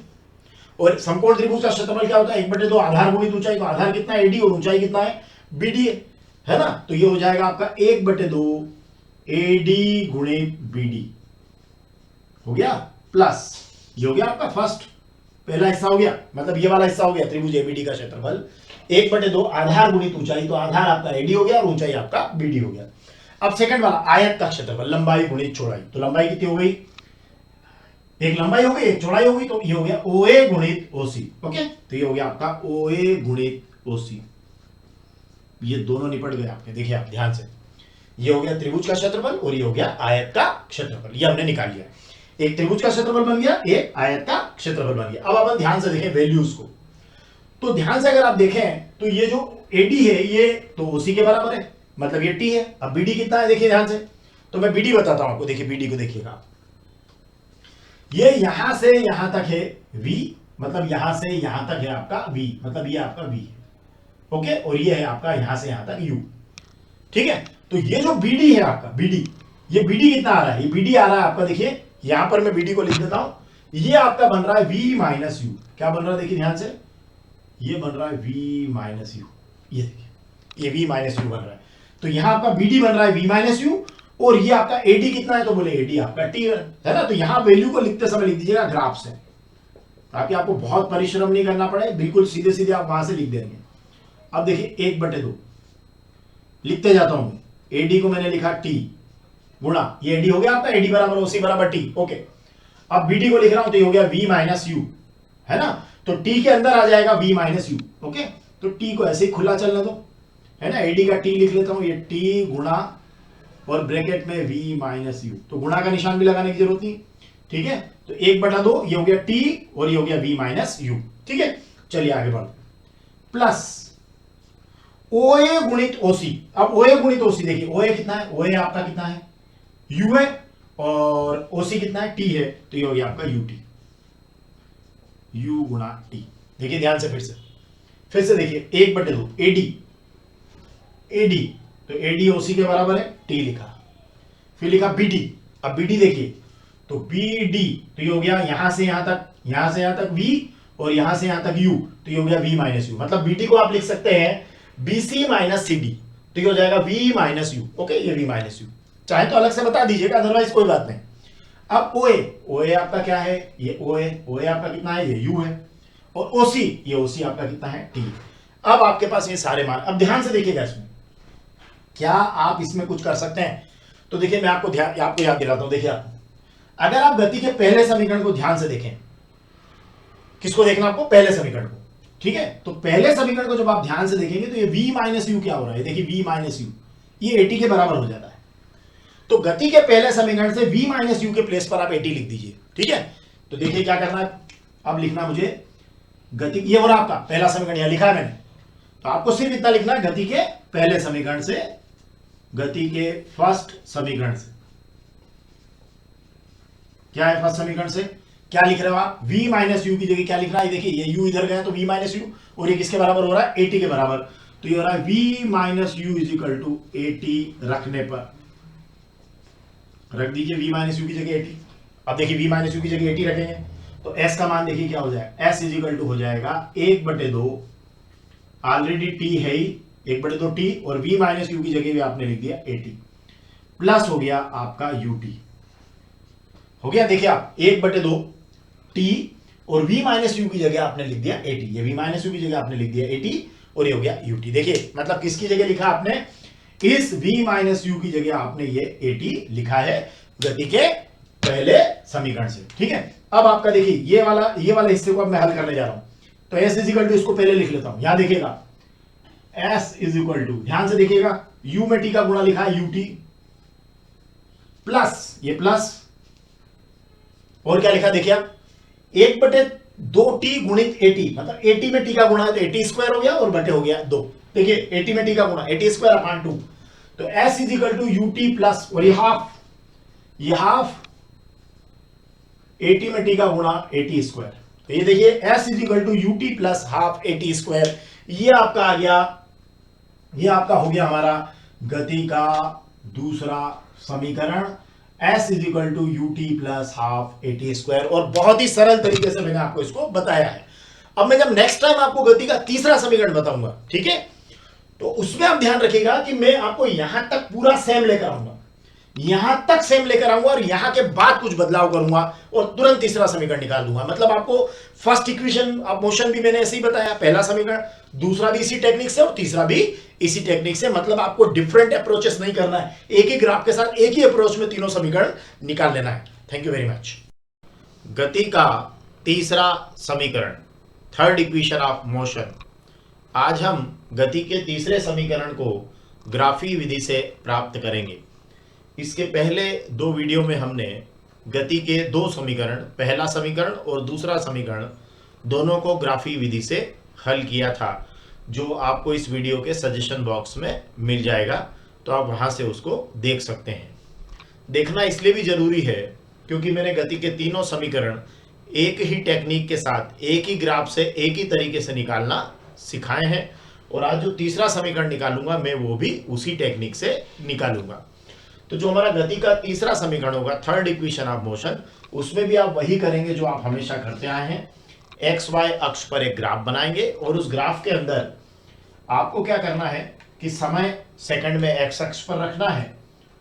और समकोण त्रिभुज का क्षेत्रफल क्या होता है, 1/2 आधार गुणित ऊंचाई, तो आधार कितना है एडी और ऊंचाई कितना है बीडी है ना। तो ये हो जाएगा आपका 1/2 एडी गुणित बीडी हो गया, प्लस ये हो गया आपका फर्स्ट पहला हिस्सा हो गया, मतलब ये वाला हिस्सा हो गया त्रिभुज एबीडी का क्षेत्रफल 1/2 आधार गुणित ऊंचाई, तो आधार आपका एडी हो गया और ऊंचाई आपका बीडी हो गया। अब सेकंड वाला आयत का क्षेत्रफल लंबाई गुणित चौड़ाई, तो लंबाई कितनी हो गई, एक लंबाई हो गई एक चौड़ाई हो गई, तो ये हो गया ओए गुणित ओसी, ओके। तो ये हो गया आपका ओए गुणित ओसी, ये दोनों निपट गए आपके, देखिए आप ध्यान से, ये हो गया त्रिभुज का क्षेत्रफल और ये हो गया आयत का क्षेत्रफल, ये हमने निकाल लिया। एक त्रिभुज का क्षेत्रफल बन गया, एक आयत का क्षेत्रफल बन गया। अब अपन ध्यान से देखें वैल्यूज को, तो ध्यान से अगर आप देखें तो ये जो एडी है ये तो ओसी के बराबर है, मतलब ये टी है। अब बीडी कितना है देखिए ध्यान से, तो मैं बीडी बताता हूं आपको, देखिए बीडी को देखिएगा, ये यहां से यहां तक है v, मतलब यहां से यहां तक है आपका v, मतलब ये आपका v है, ओके। और ये है आपका यहां से यहां तक u, ठीक है। तो ये जो बीडी है आपका बीडी, ये बीडी कितना आ रहा है, ये बीडी आ रहा है आपका, देखिए यहां पर मैं बीडी को लिख देता हूं, ये आपका बन रहा है v माइनस यू, क्या बन रहा है देखिए ध्यान से, ये बन रहा है v माइनस यू, ये देखिए ये v माइनस यू बन रहा है। तो यहां आपका बीडी बन रहा है v माइनस यू, और ये आपका एडी कितना है, तो बोले एडी आपका टी है ना। तो यहां वैल्यू को लिखते समय लिख दीजिएगा ग्राफ से, ताकि आपको बहुत परिश्रम नहीं करना पड़े, बिल्कुल सीधे सीधे आप वहां से लिख देंगे। अब देखिए 1/2, लिखते जाता हूं मैं, एडी को मैंने लिखा टी गुणा, ये एडी हो गया आपका, एडी बराबर ओसी बराबर टी, ओके। अब बीटी को लिख रहा हूं तो ये हो गया वी माइनस यू, है ना, तो टी के अंदर आ जाएगा वी माइनस यू, ओके। तो टी को ऐसे ही खुला चलने दो, है ना, एडी का टी लिख लेता हूं, ये टी गुणा और ब्रैकेट में वी माइनस यू, तो गुणा का निशान भी लगाने की जरूरत नहीं, ठीक है। तो 1/2 ये हो गया टी और ये हो गया वी माइनस यू, ठीक है। चलिए आगे बढ़ो, प्लस ओए गुणित ओसी। अब ओए गुणित ओसी देखिए, ओए कितना है, ओए आपका कितना है, यू है, और ओसी कितना है, टी है, तो ये हो गया आपका यूटी, यू गुणा टी। देखिए ध्यान से, फिर से देखिए, 1/2 एडी, एडी तो एडी ओसी के बराबर है, टी लिखा, फिर लिखा बीडी। अब बीडी देखिए, तो बीडी तो ये हो गया यहां से यहां तक, यहां से यहां तक वी और यहां से यहां तक यू, तो ये हो गया वी माइनस यू। मतलब बीटी को आप लिख सकते हैं बीसी माइनस सी डी, तो ये हो जाएगा वी माइनस यू, ओके, ये वी माइनस यू। चाहे तो अलग से बता दीजिएगा, अदरवाइज कोई बात नहीं। अब ओए, ओए आपका क्या है, ये ओए, ओए आपका कितना है, ये यू है, और ओसी, ये ओसी आपका कितना है, टी। अब आपके पास ये सारे मान, अब ध्यान से देखिएगा इसमें, क्या आप इसमें कुछ कर सकते हैं? तो देखिए मैं आपको याद दिलाता हूं। देखिए आप, अगर आप गति के पहले समीकरण को ध्यान से देखें, किसको देखना आपको, पहले समीकरण को, ठीक है। तो पहले समीकरण को जब आप ध्यान से देखेंगे तो ये v माइनस यू क्या हो रहा है, देखिए v माइनस यू, ये 80 के बराबर हो जाता है। तो गति के पहले समीकरण से v माइनस यू के प्लेस पर आप 80 लिख दीजिए, ठीक है। तो देखिए क्या करना है, अब लिखना मुझे गति, ये हो रहा आपका पहला समीकरण, यहां लिखा है मैंने, तो आपको सिर्फ इतना लिखना है, गति के पहले समीकरण से, गति के फर्स्ट समीकरण से। क्या है फर्स्ट समीकरण से, क्या लिख रहे हो आप, v माइनस यू की जगह क्या लिख रहा है, देखिए ये u इधर गया तो v माइनस यू, और ये किसके बराबर हो रहा है, 80 के बराबर, तो ये हो रहा है v minus U is equal to 80, रखने पर रख दीजिए v माइनस यू की जगह 80। अब देखिए v माइनस यू की जगह 80 रखेंगे तो s का मान देखिए क्या हो जाएगा, s इज इक्वल टू हो जाएगा 1/2, ऑलरेडी t है ही, 1/2 t, और v माइनस यू की जगह भी आपने लिख दिया 80, प्लस हो गया आपका ut, हो गया। देखिए आप 1/2 t और v माइनस यू की जगह आपने लिख दिया 80, ये v माइनस यू की जगह आपने लिख दिया 80 और ये हो गया ut। देखिए मतलब किसकी जगह लिखा आपने, इस v माइनस यू की जगह आपने ये 80 लिखा है गति के पहले समीकरण से, ठीक है। अब आपका देखिए ये वाला हिस्से को अब मैं हल करने जा रहा हूं, तो s इज इक्वल टू, इसको पहले लिख लेता हूं, यहां देखिएगा s इज इक्वल टू, ध्यान से देखिएगा, u में t का गुणा लिखा है ut, प्लस ये प्लस, और क्या लिखा देखिए आप, 1/2t गुणित 80, मतलब 80 में t का गुणा है तो 80 स्क्वायर हो गया और बटे हो गया 2। देखिए 80 में t का गुणा 80 स्क्वायर अपॉन 2, तो s is equal to ut plus, और ये हाफ 80 में t का गुणा 80 स्क्वायर, तो ये देखिए s is equal to ut plus half 80 square, ये आपका आ गया, ये आपका हो गया हमारा गति का दूसरा समीकरण, s is equal to ut plus half 80 square, और बहुत ही सरल तरीके से मैंने आपको इसको बताया है। अब मैं जब नेक्स्ट टाइम आपको गति का तीसरा समीकरण बताऊंगा, ठीक है, तो उसमें आप ध्यान रखिएगा कि मैं आपको यहां तक पूरा सेम लेकर आऊंगा, यहां तक सेम लेकर आऊंगा, और यहां के बाद कुछ बदलाव करूंगा और तुरंत तीसरा समीकरण निकाल दूंगा। मतलब आपको फर्स्ट इक्वेशन ऑफ मोशन भी मैंने ऐसे ही बताया, पहला समीकरण, दूसरा भी इसी टेक्निक से और तीसरा भी इसी टेक्निक से। मतलब आपको डिफरेंट अप्रोचेस नहीं करना है, एक ही ग्राफ के साथ एक ही अप्रोच में तीनों समीकरण निकाल लेना है। Thank you very much. गति का तीसरा समीकरण, थर्ड इक्वेशन ऑफ मोशन। आज हम गति के तीसरे समीकरण को ग्राफी विधि से प्राप्त करेंगे। इसके पहले 2 वीडियो में हमने गति के 2 समीकरण, पहला समीकरण और दूसरा समीकरण, दोनों को ग्राफी विधि से हल किया था, जो आपको इस वीडियो के सजेशन बॉक्स में मिल जाएगा, तो आप वहां से उसको देख सकते हैं। देखना इसलिए भी जरूरी है क्योंकि मैंने गति के तीनों समीकरण एक ही टेक्निक के साथ, एक ही ग्राफ से, एक ही तरीके से निकालना सिखाए हैं, और आज जो तीसरा समीकरण निकालूंगा मैं वो भी उसी टेक्निक से निकालूंगा। तो जो हमारा गति का तीसरा समीकरण होगा, थर्ड इक्वेशन ऑफ मोशन, उसमें भी आप वही करेंगे जो आप हमेशा करते आए हैं। एक्स वाई अक्ष पर एक ग्राफ बनाएंगे, और उस ग्राफ के अंदर आपको क्या करना है कि समय सेकंड में एक्स अक्ष पर रखना है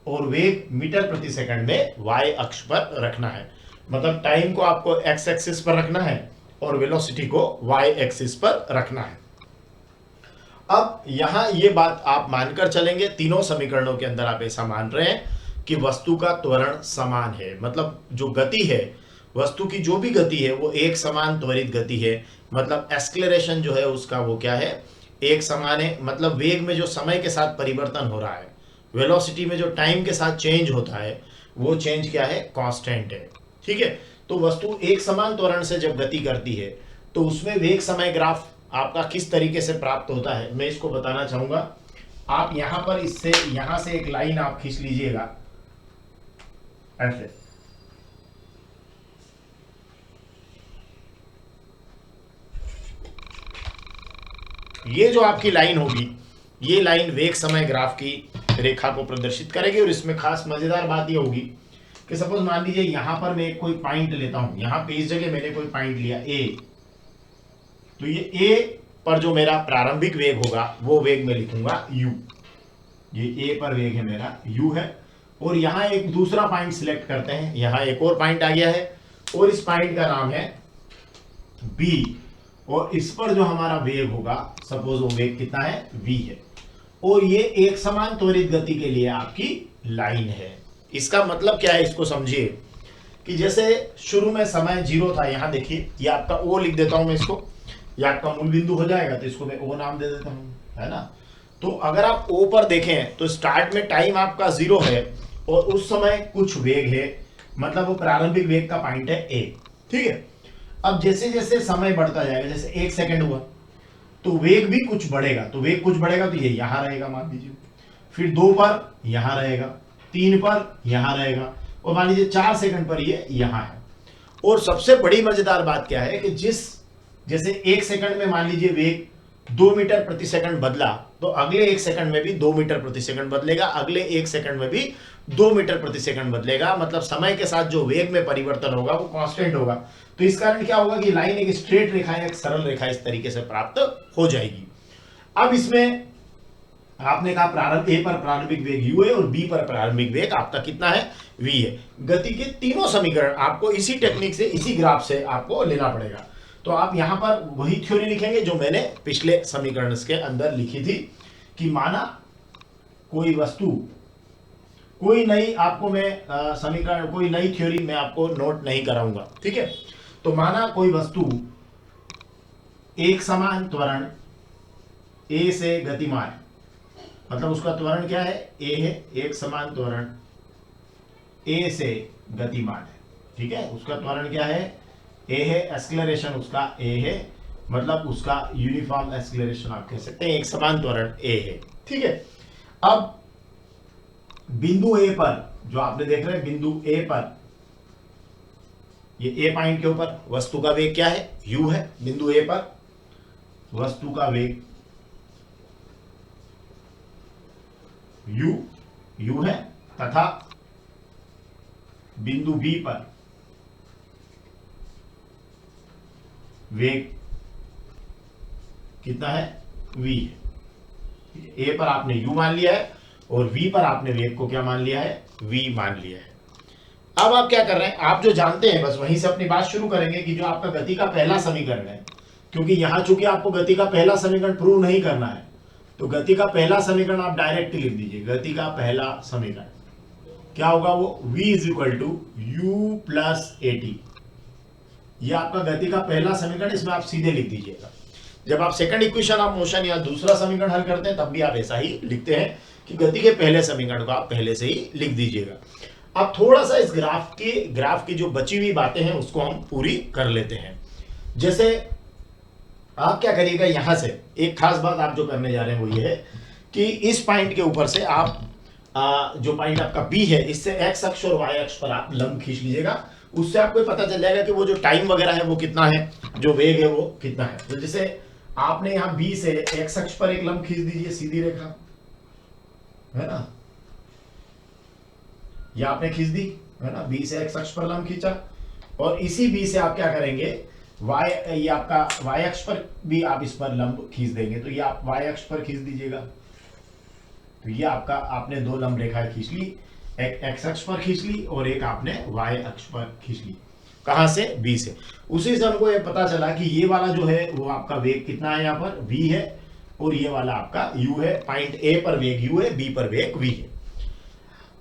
और वेग मीटर प्रति सेकंड में वाई अक्ष पर रखना है। मतलब टाइम को आपको एक्स एक्सिस पर रखना है और वेलोसिटी को वाई एक्सिस पर रखना है। अब यहां ये बात आप मानकर चलेंगे, तीनों समीकरणों के अंदर आप ऐसा मान रहे हैं कि वस्तु का त्वरण समान है, मतलब जो गति है, वस्तु की जो भी गति है वो एक समान त्वरित गति है, मतलब एक्सलेरेशन जो है उसका वो क्या है, एक समान है। मतलब वेग में जो समय के साथ परिवर्तन हो रहा है, वेलोसिटी में जो टाइम के साथ चेंज होता है, वो चेंज क्या है, कांस्टेंट है। ठीक है, तो वस्तु एक समान त्वरण से जब गति करती है तो उसमें वेग समय ग्राफ आपका किस तरीके से प्राप्त होता है, मैं इसको बताना चाहूंगा। आप यहां पर इससे यहां से एक लाइन आप खींच लीजिएगा ऐसे, ये जो आपकी लाइन होगी, ये लाइन वेग समय ग्राफ की रेखा को प्रदर्शित करेगी। और इसमें खास मजेदार बात ये होगी कि सपोज मान लीजिए यहां पर मैं कोई पॉइंट लेता हूं, यहां पे इस जगह मैंने कोई पॉइंट लिया ए, तो ये ए पर जो मेरा प्रारंभिक वेग होगा वो वेग में लिखूंगा u, ये ए पर वेग है मेरा u है। और यहां एक दूसरा पॉइंट सिलेक्ट करते हैं, यहां एक और पॉइंट आ गया है और इस पॉइंट का नाम है b, और इस पर जो हमारा वेग होगा, सपोज वो वेग कितना है, v है। और ये एक समान त्वरित गति के लिए आपकी लाइन है। इसका मतलब क्या है, इसको समझिए कि जैसे शुरू में समय 0 था, यहां देखिए ये आपका o लिख देता हूं मैं इसको, ये आपका मूल बिंदु हो जाएगा, तो इसको मैं o नाम दे देता हूं, है ना। तो अगर आप o पर देखें तो स्टार्ट में टाइम आपका 0 है और उस समय कुछ वेग है, मतलब वो प्रारंभिक वेग का पॉइंट है a। ठीक है, अब जैसे जैसे समय बढ़ता जाएगा, जैसे 1 सेकंड हुआ तो वेग भी कुछ बढ़ेगा, तो वेग कुछ बढ़ेगा तो ये यहां रहेगा मान लीजिए, फिर 2 पर यहां रहेगा, 3 पर यहां रहेगा, और मान लीजिए 4 सेकंड पर ये यहां है। और सबसे बड़ी मजेदार बात क्या है कि जैसे 1 सेकंड में मान लीजिए वेग 2 मीटर प्रति सेकंड बदला, तो अगले 1 सेकंड में भी 2 मीटर प्रति सेकंड बदलेगा, अगले 1 सेकंड में भी 2 मीटर प्रति सेकंड बदलेगा। मतलब समय के साथ जो वेग में परिवर्तन होगा वो कांस्टेंट होगा। तो इस कारण क्या होगा कि लाइन एक स्ट्रेट रेखा है, एक सरल रेखा इस तरीके से प्राप्त हो जाएगी। अब इसमें आपने कहा प्रारंभ ए पर प्रारंभिक वेग u है और b पर प्रारंभिक वेग आपका कितना है, v है। गति के तीनों समीकरण आपको इसी टेक्निक से, इसी ग्राफ से आपको लेना पड़ेगा। तो आप यहां पर वही थ्योरी लिखेंगे जो मैंने पिछले समीकरण के अंदर लिखी थी कि माना कोई वस्तु, कोई नई आपको मैं समीकरण, कोई नई थ्योरी मैं आपको नोट नहीं कराऊंगा। ठीक है, तो माना कोई वस्तु एक समान त्वरण a से गतिमान, मतलब उसका त्वरण क्या है, a है, एक समान त्वरण a से गतिमान है। ठीक है, उसका त्वरण क्या है, a है, एक्सेलरेशन उसका a है, मतलब उसका यूनिफॉर्म एक्सेलरेशन आप कह सकते हैं, एक समान त्वरण a है। ठीक है, अब बिंदु a पर जो आपने देख रहे हैं, बिंदु a पर, ये a पॉइंट के ऊपर वस्तु का वेग क्या है, u है। बिंदु a पर वस्तु का वेग u है, तथा बिंदु b पर वेग कितना है, v है। a पर आपने u मान लिया है और v पर आपने वेग को क्या मान लिया है, v मान लिया है। अब आप क्या कर रहे हैं, आप जो जानते हैं बस वहीं से अपनी बात शुरू करेंगे कि जो आपका गति का पहला समीकरण है, क्योंकि यहां चूंकि आपको गति का पहला समीकरण प्रूव नहीं करना है, तो गति का पहला समीकरण आप डायरेक्ट लिख दीजिए। गति का पहला समीकरण क्या होगा, वो v is equal to U plus AT. ये आपका गति का पहला समीकरण, इसमें आप सीधे लिख दीजिएगा। जब आप सेकंड इक्वेशन ऑफ मोशन या दूसरा समीकरण हल करते हैं तब भी आप ऐसा ही लिखते हैं कि गति के पहले समीकरण को आप पहले से ही लिख दीजिएगा। अब थोड़ा सा इस ग्राफ की जो बची हुई बातें हैं उसको हम पूरी कर लेते हैं। जैसे आप क्या करिएगा, यहां से एक खास बात आप जो करने जा रहे हैं वो ये है कि इस पॉइंट के ऊपर से आप जो पॉइंट आपका B है, इससे x अक्ष और y अक्ष पर आप लंब खींच लीजिएगा। उससे आपको पता चल जाएगा कि वो जो टाइम वगैरह है वो कितना है, जो वेग है वो कितना है। तो जैसे आपने यहां B से x अक्ष पर एक लंब खींच दीजिए, सीधी रेखा है ना, ये आपने खींच दी है ना, B से x अक्ष पर लंब खींचा। और इसी B से आप क्या करेंगे, ये आपका y अक्ष पर भी आप इस पर लंब खींच देंगे, तो ये आप y अक्ष पर खींच दीजिएगा। तो ये आपका आपने दो लंब रेखाएं खींच ली, एक x अक्ष पर खींच ली और एक आपने y अक्ष पर खींच ली। कहां से, B से। उसी से हमको ये पता चला कि ये वाला जो है वो आपका वेग कितना है, यहाँ पर v है, और ये वाला आपका u है, पॉइंट ए पर वेग u है, बी पर वेग v है।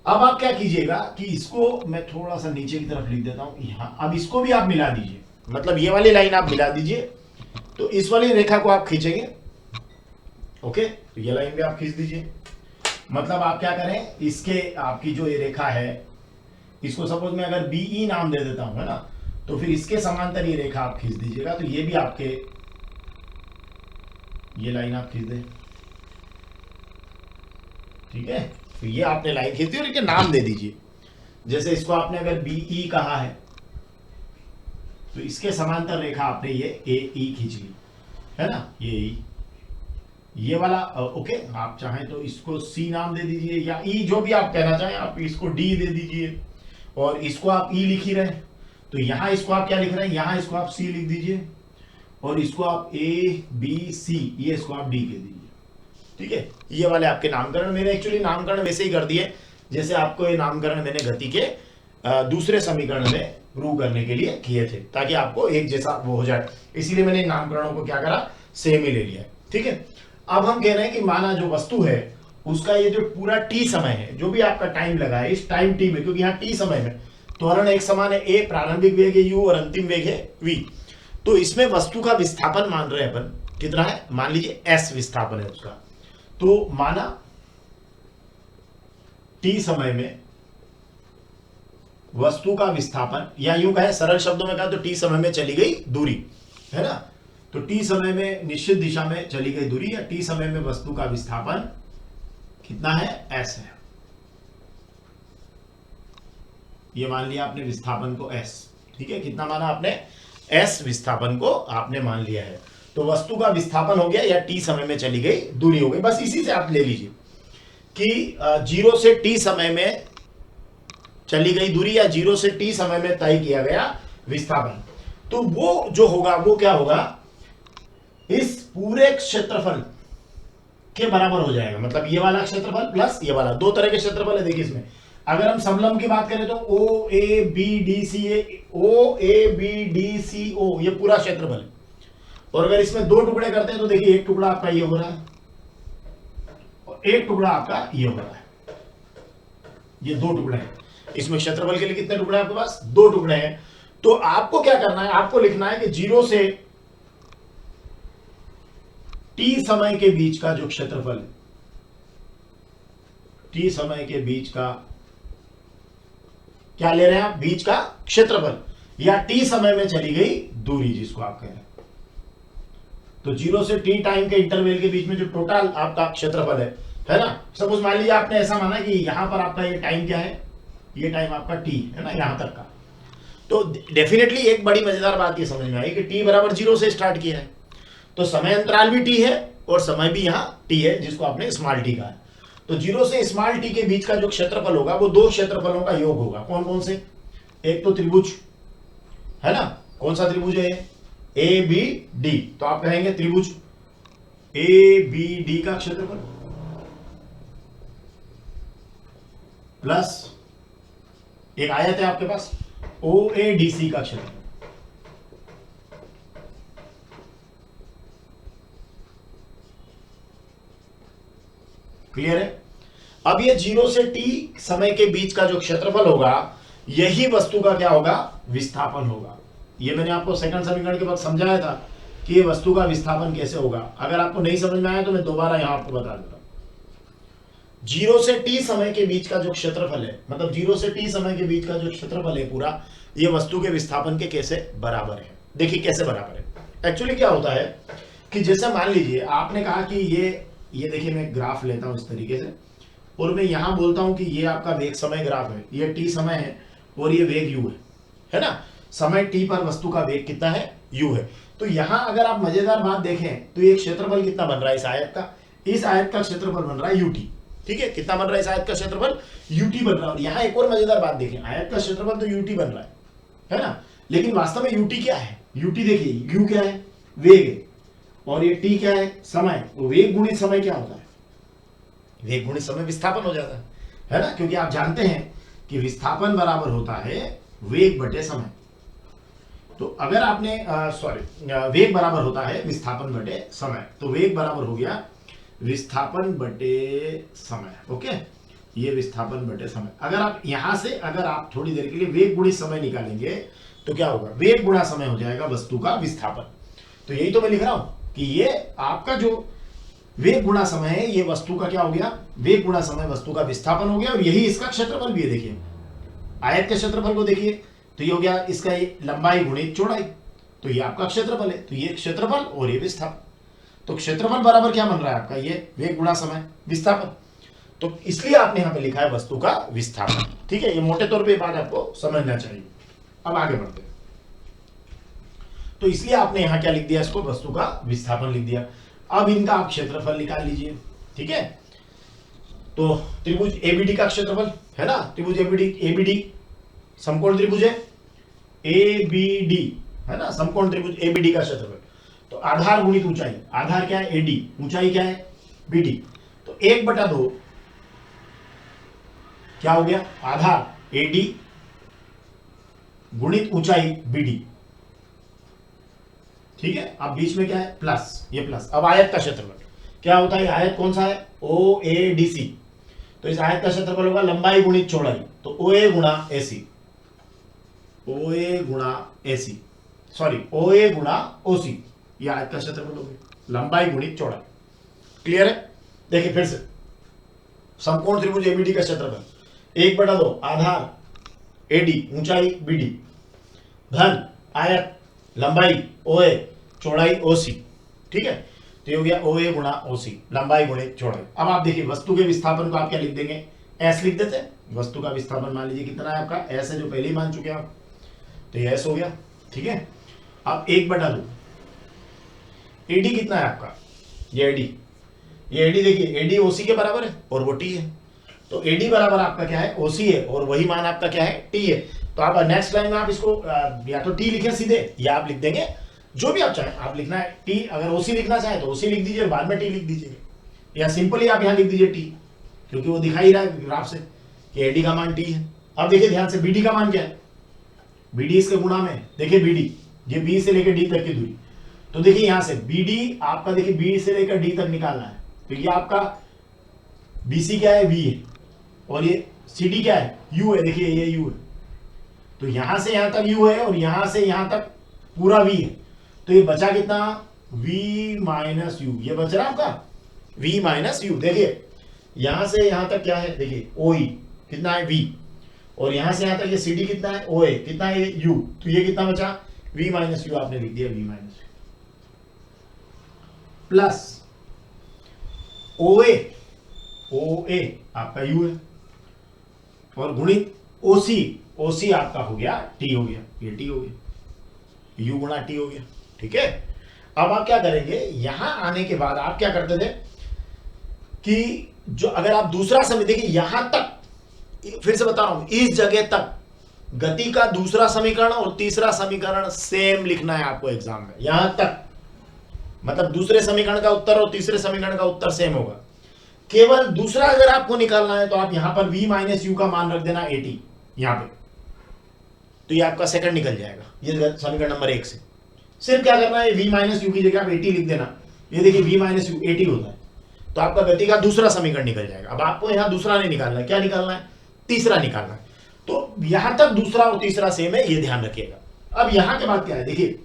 अब आप क्या कीजिएगा कि इसको मैं थोड़ा सा नीचे की तरफ लिख देता हूं यहां, अब इसको भी आप मिला दीजिए, मतलब ये वाली लाइन आप मिला दीजिए, तो इस वाली रेखा को आप खींचेंगे, ओके, तो ये लाइन भी आप खींच दीजिए। मतलब आप क्या करें, इसके आपकी जो ये रेखा है इसको सपोज मैं अगर बीई नाम दे देता हूं, है ना, तो फिर इसके समांतर ये रेखा आप खींच दीजिएगा, तो ये भी आपके ये लाइन आप खींच दें, ठीक है। तो ये आपने लाइन खींच दी और इनके नाम दे दीजिए, जैसे इसको आपने अगर बीई कहा है तो इसके समांतर रेखा आपने ये ए ई खींच ली, है ना, ये ई, ये वाला ओके। आप चाहें तो इसको सी नाम दे दीजिए या ई, जो भी आप कहना चाहें, आप इसको डी दे दीजिए, और इसको आप ई लिख ही रहे हैं, तो यहां इसको आप क्या लिख रहे हैं, यहां इसको आप सी लिख दीजिए, और इसको आप ए बी सी, ये इसको आप डी कह दीजिए, ठीक है। ये वाले आपके नामकरण, मैंने एक्चुअली नामकरण वैसे ही कर दिए जैसे आपको ये नामकरण मैंने गति के दूसरे समीकरण में प्रूव करने के लिए किए थे, ताकि आपको एक जैसा वो हो जाए, इसीलिए मैंने नामकरणों को क्या करा, सेम ही ले लिया, ठीक है। अब हम कह रहे हैं कि माना जो वस्तु है उसका ये जो पूरा टी समय है, जो भी आपका टाइम लगा है इस टाइम टी में, क्योंकि यहाँ टी समय में त्वरण एक समान है, ए प्रारंभिक वेग है u और अंतिम वेग है v, तो इसमें वस्तु का विस्थापन मान रहे हैं अपन, कितना है, मान लीजिए s विस्थापन है उसका। तो माना t समय में वस्तु का विस्थापन, या यूं कहें सरल शब्दों में कहा तो t समय में चली गई दूरी, है ना, तो t समय में निश्चित दिशा में चली गई दूरी, या t समय में वस्तु का विस्थापन कितना है, s है। ये मान लिया आपने विस्थापन को s, ठीक है, कितना माना आपने, s विस्थापन को आपने मान लिया है, तो वस्तु का विस्थापन हो गया या t समय में चली गई दूरी हो गई। बस इसी से आप ले लीजिए कि 0 से t समय में चली गई दूरी या 0 से t समय में तय किया गया विस्थापन, तो वो जो होगा वो क्या होगा, इस पूरे क्षेत्रफल के बराबर हो जाएगा। मतलब ये वाला क्षेत्रफल प्लस ये वाला, दो तरह के क्षेत्रफल है देखिए इसमें। अगर हम समलंब की बात करें तो O A B D C A, O A B D C O, ये पूरा क्षेत्रफल है। और अगर इसमें दो टुकड़े करते हैं तो देखिए एक टुकड़ा आपका ये हो रहा है और एक टुकड़ा आपका ये हो रहा है, ये दो टुकड़े हैं। इसमें क्षेत्रफल के लिए कितने टुकड़े हैं आपके पास, दो टुकड़े हैं। तो आपको क्या करना है, आपको लिखना है कि 0 से टी समय के बीच का जो क्षेत्रफल है, टी समय के बीच का क्या ले रहे हैं आप, बीच का क्षेत्रफल, या टी समय में चली गई दूरी जिसको आप कह रहे हैं। तो 0 से टी टाइम के इंटरवल के बीच में जो टोटल आपका क्षेत्रफल है ना, सपोज मान लीजिए आपने ऐसा माना कि यहां पर आपका ये टाइम क्या है, ये टाइम आपका टी है ना, यहां तक का। तो डेफिनेटली एक बड़ी मजेदार बात ये समझ में आई कि टी बराबर 0 से स्टार्ट किया है, तो समय अंतराल भी टी है और समय भी यहां टी है, जिसको आपने स्मॉल टी कहा है। तो 0 से स्मॉल टी के बीच का जो क्षेत्रफल होगा वो दो क्षेत्रफलों का योग होगा। कौन कौन से, एक तो त्रिभुज है ना, कौन सा त्रिभुज है, ए बी डी, तो आप कहेंगे त्रिभुज ए बी डी का क्षेत्रफल प्लस एक आयत है आपके पास ओ ए डी सी का क्षेत्रफल। क्लियर है। अब ये 0 से t समय के बीच का जो क्षेत्रफल होगा यही वस्तु का क्या होगा, विस्थापन होगा। ये मैंने आपको सेकंड समीकरण के बाद समझाया था कि ये वस्तु का विस्थापन कैसे होगा। अगर आपको नहीं समझ में आया तो मैं दोबारा यहां आपको बता देता हूं। 0 से t समय के बीच का जो क्षेत्रफल है, मतलब 0 से t समय के बीच का जो क्षेत्रफल है पूरा, ये वस्तु के विस्थापन के कैसे बराबर है। देखिए कैसे बराबर है। एक्चुअली क्या होता है कि जैसे मान लीजिए आपने कहा कि ये देखिए मैं ग्राफ लेता हूं इस तरीके से, और मैं यहां बोलता हूं कि ये आपका वेग समय ग्राफ है, ये टी समय है और ये वेग यू है ना। समय टी पर वस्तु का वेग कितना है, यू है। तो यहां अगर आप मजेदार बात देखें तो ये क्षेत्रफल कितना बन रहा है इस आयत का, इस आयत का क्षेत्रफल बन रहा है यूटी। ठीक है, कितना बन रहा है इस आयत का क्षेत्रफल, यूटी बन रहा है। और यहां एक और मजेदार बात देखें, आयत का क्षेत्रफल तो यूटी बन रहा है ना, लेकिन वास्तव में यूटी क्या है, यूटी देखिए यू क्या है, वेग है, और ये टी क्या है, समय। तो वेग गुणित समय क्या होता है, वेग गुणित समय विस्थापन हो जाता है ना, क्योंकि आप जानते हैं कि विस्थापन बराबर होता है वेग बटे समय। तो अगर आपने वेग बराबर होता है विस्थापन बटे समय, तो वेग बराबर हो गया विस्थापन बटे समय। ओके, ये विस्थापन बटे समय। अगर आप यहां से अगर आप थोड़ी देर के लिए वेग गुणित समय निकालेंगे तो क्या होगा, वेग गुणा समय हो जाएगा वस्तु का विस्थापन। तो यही तो मैं लिख रहा हूं कि ये आपका जो वेग गुणा समय है, ये वस्तु का क्या हो गया, वेग गुणा समय वस्तु का विस्थापन हो गया, और यही इसका क्षेत्रफल भी है। देखिए आयत के क्षेत्रफल को देखिए, तो ये हो गया इसका ये लंबाई गुणित चौड़ाई, तो ये आपका क्षेत्रफल है, तो ये क्षेत्रफल और ये विस्थापन। तो क्षेत्रफल बराबर क्या बन रहा है आपका, ये वेग गुणा समय विस्थापन। तो इसलिए आपने यहां पे लिखा है वस्तु का विस्थापन। ठीक है, ये मोटे तौर पे बात आपको समझना चाहिए। अब आगे बढ़ते हैं। तो इसलिए आपने यहां क्या लिख दिया, इसको वस्तु का विस्थापन लिख दिया। अब इनका आप क्षेत्रफल निकाल लीजिए। ठीक है, तो त्रिभुज एबीडी का क्षेत्रफल है ना, त्रिभुज एबीडी समकोण त्रिभुज है, एबीडी है ना, समकोण त्रिभुज एबीडी का क्षेत्रफल। तो आधार गुणित ऊंचाई, आधार क्या है एडी, ऊंचाई क्या है बीडी, तो 1/2 क्या हो गया, आधार एडी गुणित ऊंचाई बीडी। ठीक है, अब बीच में क्या है प्लस, ये प्लस। अब आयत का क्षेत्रफल क्या होता है, आयत कौन सा है ओ ए डी सी, तो इस आयत का क्षेत्रफल होगा लंबाई गुणित चौड़ाई, तो ओ ए गुणा एसी, ओ ए गुणा एसी, सॉरी ओ ए गुणा ओसी, ये आयत का क्षेत्रफल हो गया, लंबाई गुणित चौड़ाई। क्लियर है, देखिए फिर से समकोण त्रिभुज एबीडी का क्षेत्रफल 1/2 आधार एडी ऊंचाई बीडी धन आयत लंबाई ओए चौड़ाई ओसी। ठीक है, तो ये हो गया ओए गुणा ओसी, लंबाई गुणित चौड़ाई। अब आप देखिए वस्तु के विस्थापन को आप क्या लिख देंगे, एस लिख देते हैं। वस्तु का विस्थापन मान लीजिए कितना है आपका, एस है, जो पहले ही मान चुके हैं आप, तो ये एस हो गया। ठीक है, अब 1/2 एडी कितना है आपका, ये एडी, ये एडी देखिए एडी ओसी के बराबर है और वो टी है, तो एडी बराबर आपका क्या है ओसी है, और वही मान आपका क्या है टी है। तो आप नेक्स्ट लाइन में आप इसको या तो टी लिखें सीधे, या आप लिख देंगे जो भी आप चाहें, आप लिखना है टी, अगर ओसी लिखना चाहें तो ओसी लिख दीजिए, बाद में टी लिख दीजिए, या सिंपली आप यहां लिख दीजिए टी, क्योंकि वो दिखाई रहा है ग्राफ से कि एडी का मान टी है। अब देखिए ध्यान से बीडी का मान क्या है, बीडी इसके गुणा में, देखिए बीडी ये बी से लेकर डी तक की दूरी, तो देखिए यहां से बीडी आपका, देखिए बी से लेकर डी तक निकालना है, तो ये आपका बीसी क्या है वी है, और ये सीडी क्या है यू है, देखिए ये यू है, तो यहां से यहां तक यू है और यहां से यहां तक पूरा वी है, तो ये बचा कितना v माइनस यू, ये बच रहा आपका v माइनस यू। देखिए यहां से यहां तक क्या है, देखिए ओ ई कितना है v, और यहां से यहां तक ये सी डी कितना है ओ ए, कितना है u, तो ये कितना बचा v माइनस यू, आपने लिख दिया v minus U plus O A आपका u है, और गुणित ओसी आपका हो गया टी हो गया, ये टी हो गया, u गुणा टी हो गया। ठीक है, अब आप क्या करेंगे, यहां आने के बाद आप क्या करते थे कि जो अगर आप दूसरा समय देखिए यहां तक, फिर से बता रहा हूं, इस जगह तक गति का दूसरा समीकरण और तीसरा समीकरण सेम लिखना है आपको एग्जाम में, यहां तक मतलब दूसरे समीकरण का उत्तर और तीसरे समीकरण का उत्तर सेम होगा। केवल दूसरा अगर आपको निकालना है तो आप यहां पर v माइनस यू का मान रख देना 80 यहां पे, तो ये आपका सेकंड निकल जाएगा, ये समीकरण नंबर 1 से। सिर्फ क्या करना है, v माइनस यू की जगह आप 80 लिख देना, ये देखिए v माइनस यू 80 होता है, तो आपका गति का दूसरा समीकरण निकल जाएगा। अब आपको यहां दूसरा नहीं निकालना है, क्या निकालना है, तीसरा निकालना है। तो यहां तक दूसरा और तीसरा सेम है, ये ध्यान रखिएगा। अब यहां के बाद क्या है, देखिए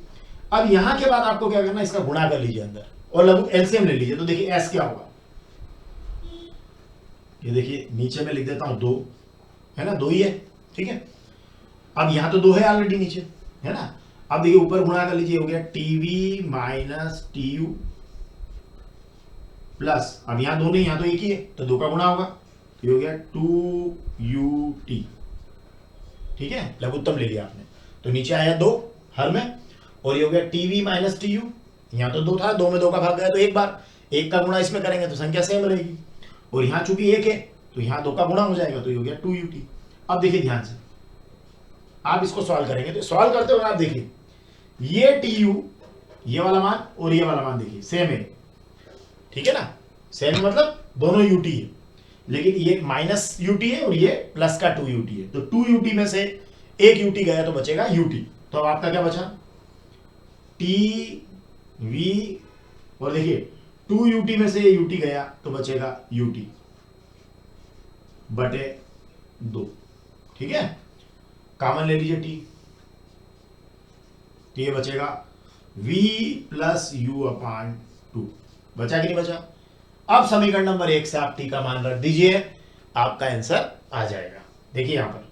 अब यहां के बाद आपको क्या करना है, इसका गुणा कर लीजिए अंदर और लघु एलसीएम ले लीजिए, तो देखिए एस क्या होगा, ये देखिए नीचे में लिख देता हूं 2 है ना, 2 ही है। ठीक है, अब यहां तो 2 है ऑलरेडी नीचे है ना, अब देखिए ऊपर गुणा कर लीजिए, हो गया TV minus T U plus, अब यहां 2 नहीं, यहां तो एक ही है, तो 2 का गुणा होगा, ये हो गया 2ut। ठीक है, लघुत्तम ले लिया आपने, तो नीचे आया 2 हर में, और ये हो गया टीवी माइनस टी यू, यहां तो 2 था, 2 में 2 का भाग गया, तो एक बार 1 का गुणा इसमें करेंगे तो संख्या सेम रहेगी, और यहां चूंकि 1 है तो यहां 2 का गुणा हो जाएगा, तो ये हो गया 2ut। अब देखिए ध्यान से आप इसको सॉल्व करेंगे, तो सॉल्व करते हुए आप देखिए ये टीयू, ये वाला मान और ये वाला मान देखिए सेम है, ठीक है ना, सेम मतलब दोनों यूटी है, लेकिन ये माइनस यूटी है और ये प्लस का 2ut है, तो 2ut में से एक यूटी गया तो बचेगा ut। तो अब आपका क्या बचा, टी वी, और देखिए 2ut में से ये ut गया तो बचेगा ut बटे 2, ठीक है। कॉमन ले लीजिए t, तो ये बचेगा v प्लस u अपान 2, बचा कि नहीं बचा। अब समीकरण नंबर 1 से आप t का मान रख दीजिए, आपका आंसर आ जाएगा। देखिए यहां पर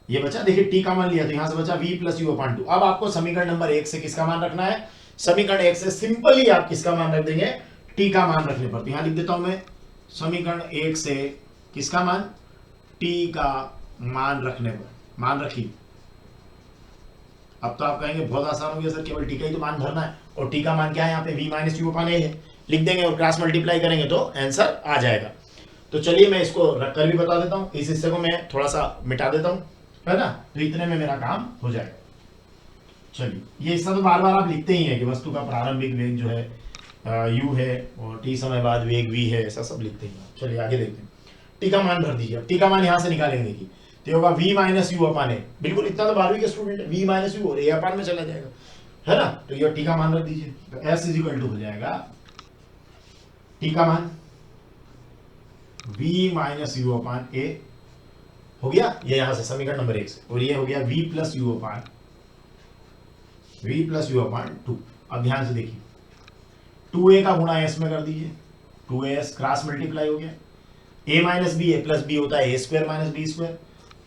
ये बचा, देखिए t का मान लिया तो यहां से बचा v प्लस u अपान 2। अब आपको समीकरण नंबर 1 से किसका मान रखना है, समीकरण 1 से सिंपली आप किसका मान रख देंगे, t का मान रखने पर। तो यहां लिख देता हूं मैं, समीकरण 1 से किसका मान, t का मान रखने पर, मान रखिए। अब तो आप कहेंगे बहुत आसान हो गया सर, केवल t का ही तो मान भरना है, और t का मान क्या है यहाँ पे, v माइनस यू अपान ए है, लिख देंगे और क्रॉस मल्टीप्लाई करेंगे तो आंसर आ जाएगा। तो चलिए मैं इसको रख कर भी बता देता हूँ, इस हिस्से को मैं थोड़ा सा मिटा देता हूँ, है ना, तो इतने में मेरा काम हो जाएगा। चलिए ये हिस्सा तो बार बार आप लिखते ही हैं कि वस्तु का प्रारंभिक वेग जो है u है और t समय बाद वेग v है, ऐसा सब लिखते ही हैं। चलिए आगे देखते हैं, t का मान भर दीजिए। अब t का मान यहां से निकालेंगे, देखिए तो होगा v माइनस यू अपान ए, बिल्कुल इतना तो 12वीं के स्टूडेंट है, v माइनस यू और a अपान में चला जाएगा, है ना। तो ये t का मान रख दीजिए, तो s इज इक्वल टू हो जाएगा t का मान v माइनस यू अपान ए हो गया, ये यहां से समीकरण नंबर 1 से, और ये हो गया v प्लस यू अपान 2। अब ध्यान से देखिए 2a का गुणा s में कर दीजिए, 2as क्रॉस मल्टीप्लाई हो गया, a minus B, A plus B होता है a square minus B square,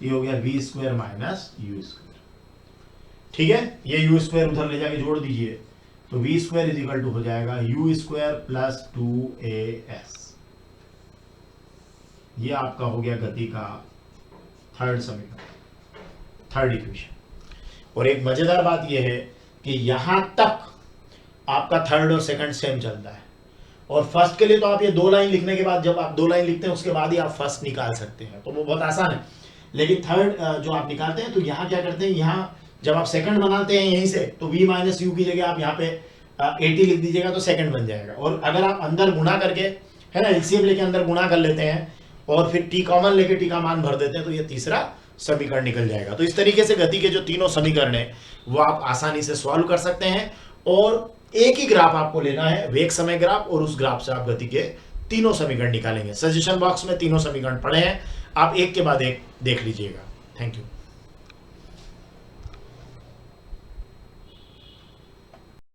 ये हो गया v square minus U square, ठीक है। ये u स्क्वायर उधर ले जाके जोड़ दीजिए, तो v square is equal to हो जाएगा u स्क्वायर प्लस 2as। ये आपका हो गया गति का थर्ड समीकरण, थर्ड इक्वेशन। और एक मजेदार बात यह है कि यहां तक आपका थर्ड और सेकंड सेम चलता है, और फर्स्ट के लिए तो आप ये 2 लाइन लिखने के बाद, जब आप 2 लाइन लिखते हैं उसके बाद ही आप फर्स्ट निकाल सकते हैं, तो वो बहुत आसान है। लेकिन थर्ड जो आप निकालते हैं तो यहाँ क्या करते हैं, यहाँ जब आप सेकंड बनाते हैं यहीं से, तो v माइनस यू की जगह आप यहाँ पे 80 लिख दीजिएगा तो सेकंड बन जाएगा। और अगर आप अंदर गुणा करके, है ना, एलसीएम लेके अंदर गुणा कर लेते हैं और फिर t कॉमन लेके t का मान भर देते हैं, तो ये तीसरा समीकरण निकल जाएगा। तो इस तरीके से गति के जो तीनों समीकरण है वो आप आसानी से सॉल्व कर सकते हैं, और एक ही ग्राफ आपको लेना है, वेग समय ग्राफ, और उस ग्राफ से आप गति के तीनों समीकरण निकालेंगे। सजेशन बॉक्स में तीनों समीकरण पड़े हैं, आप एक के बाद एक देख लीजिएगा। Thank you.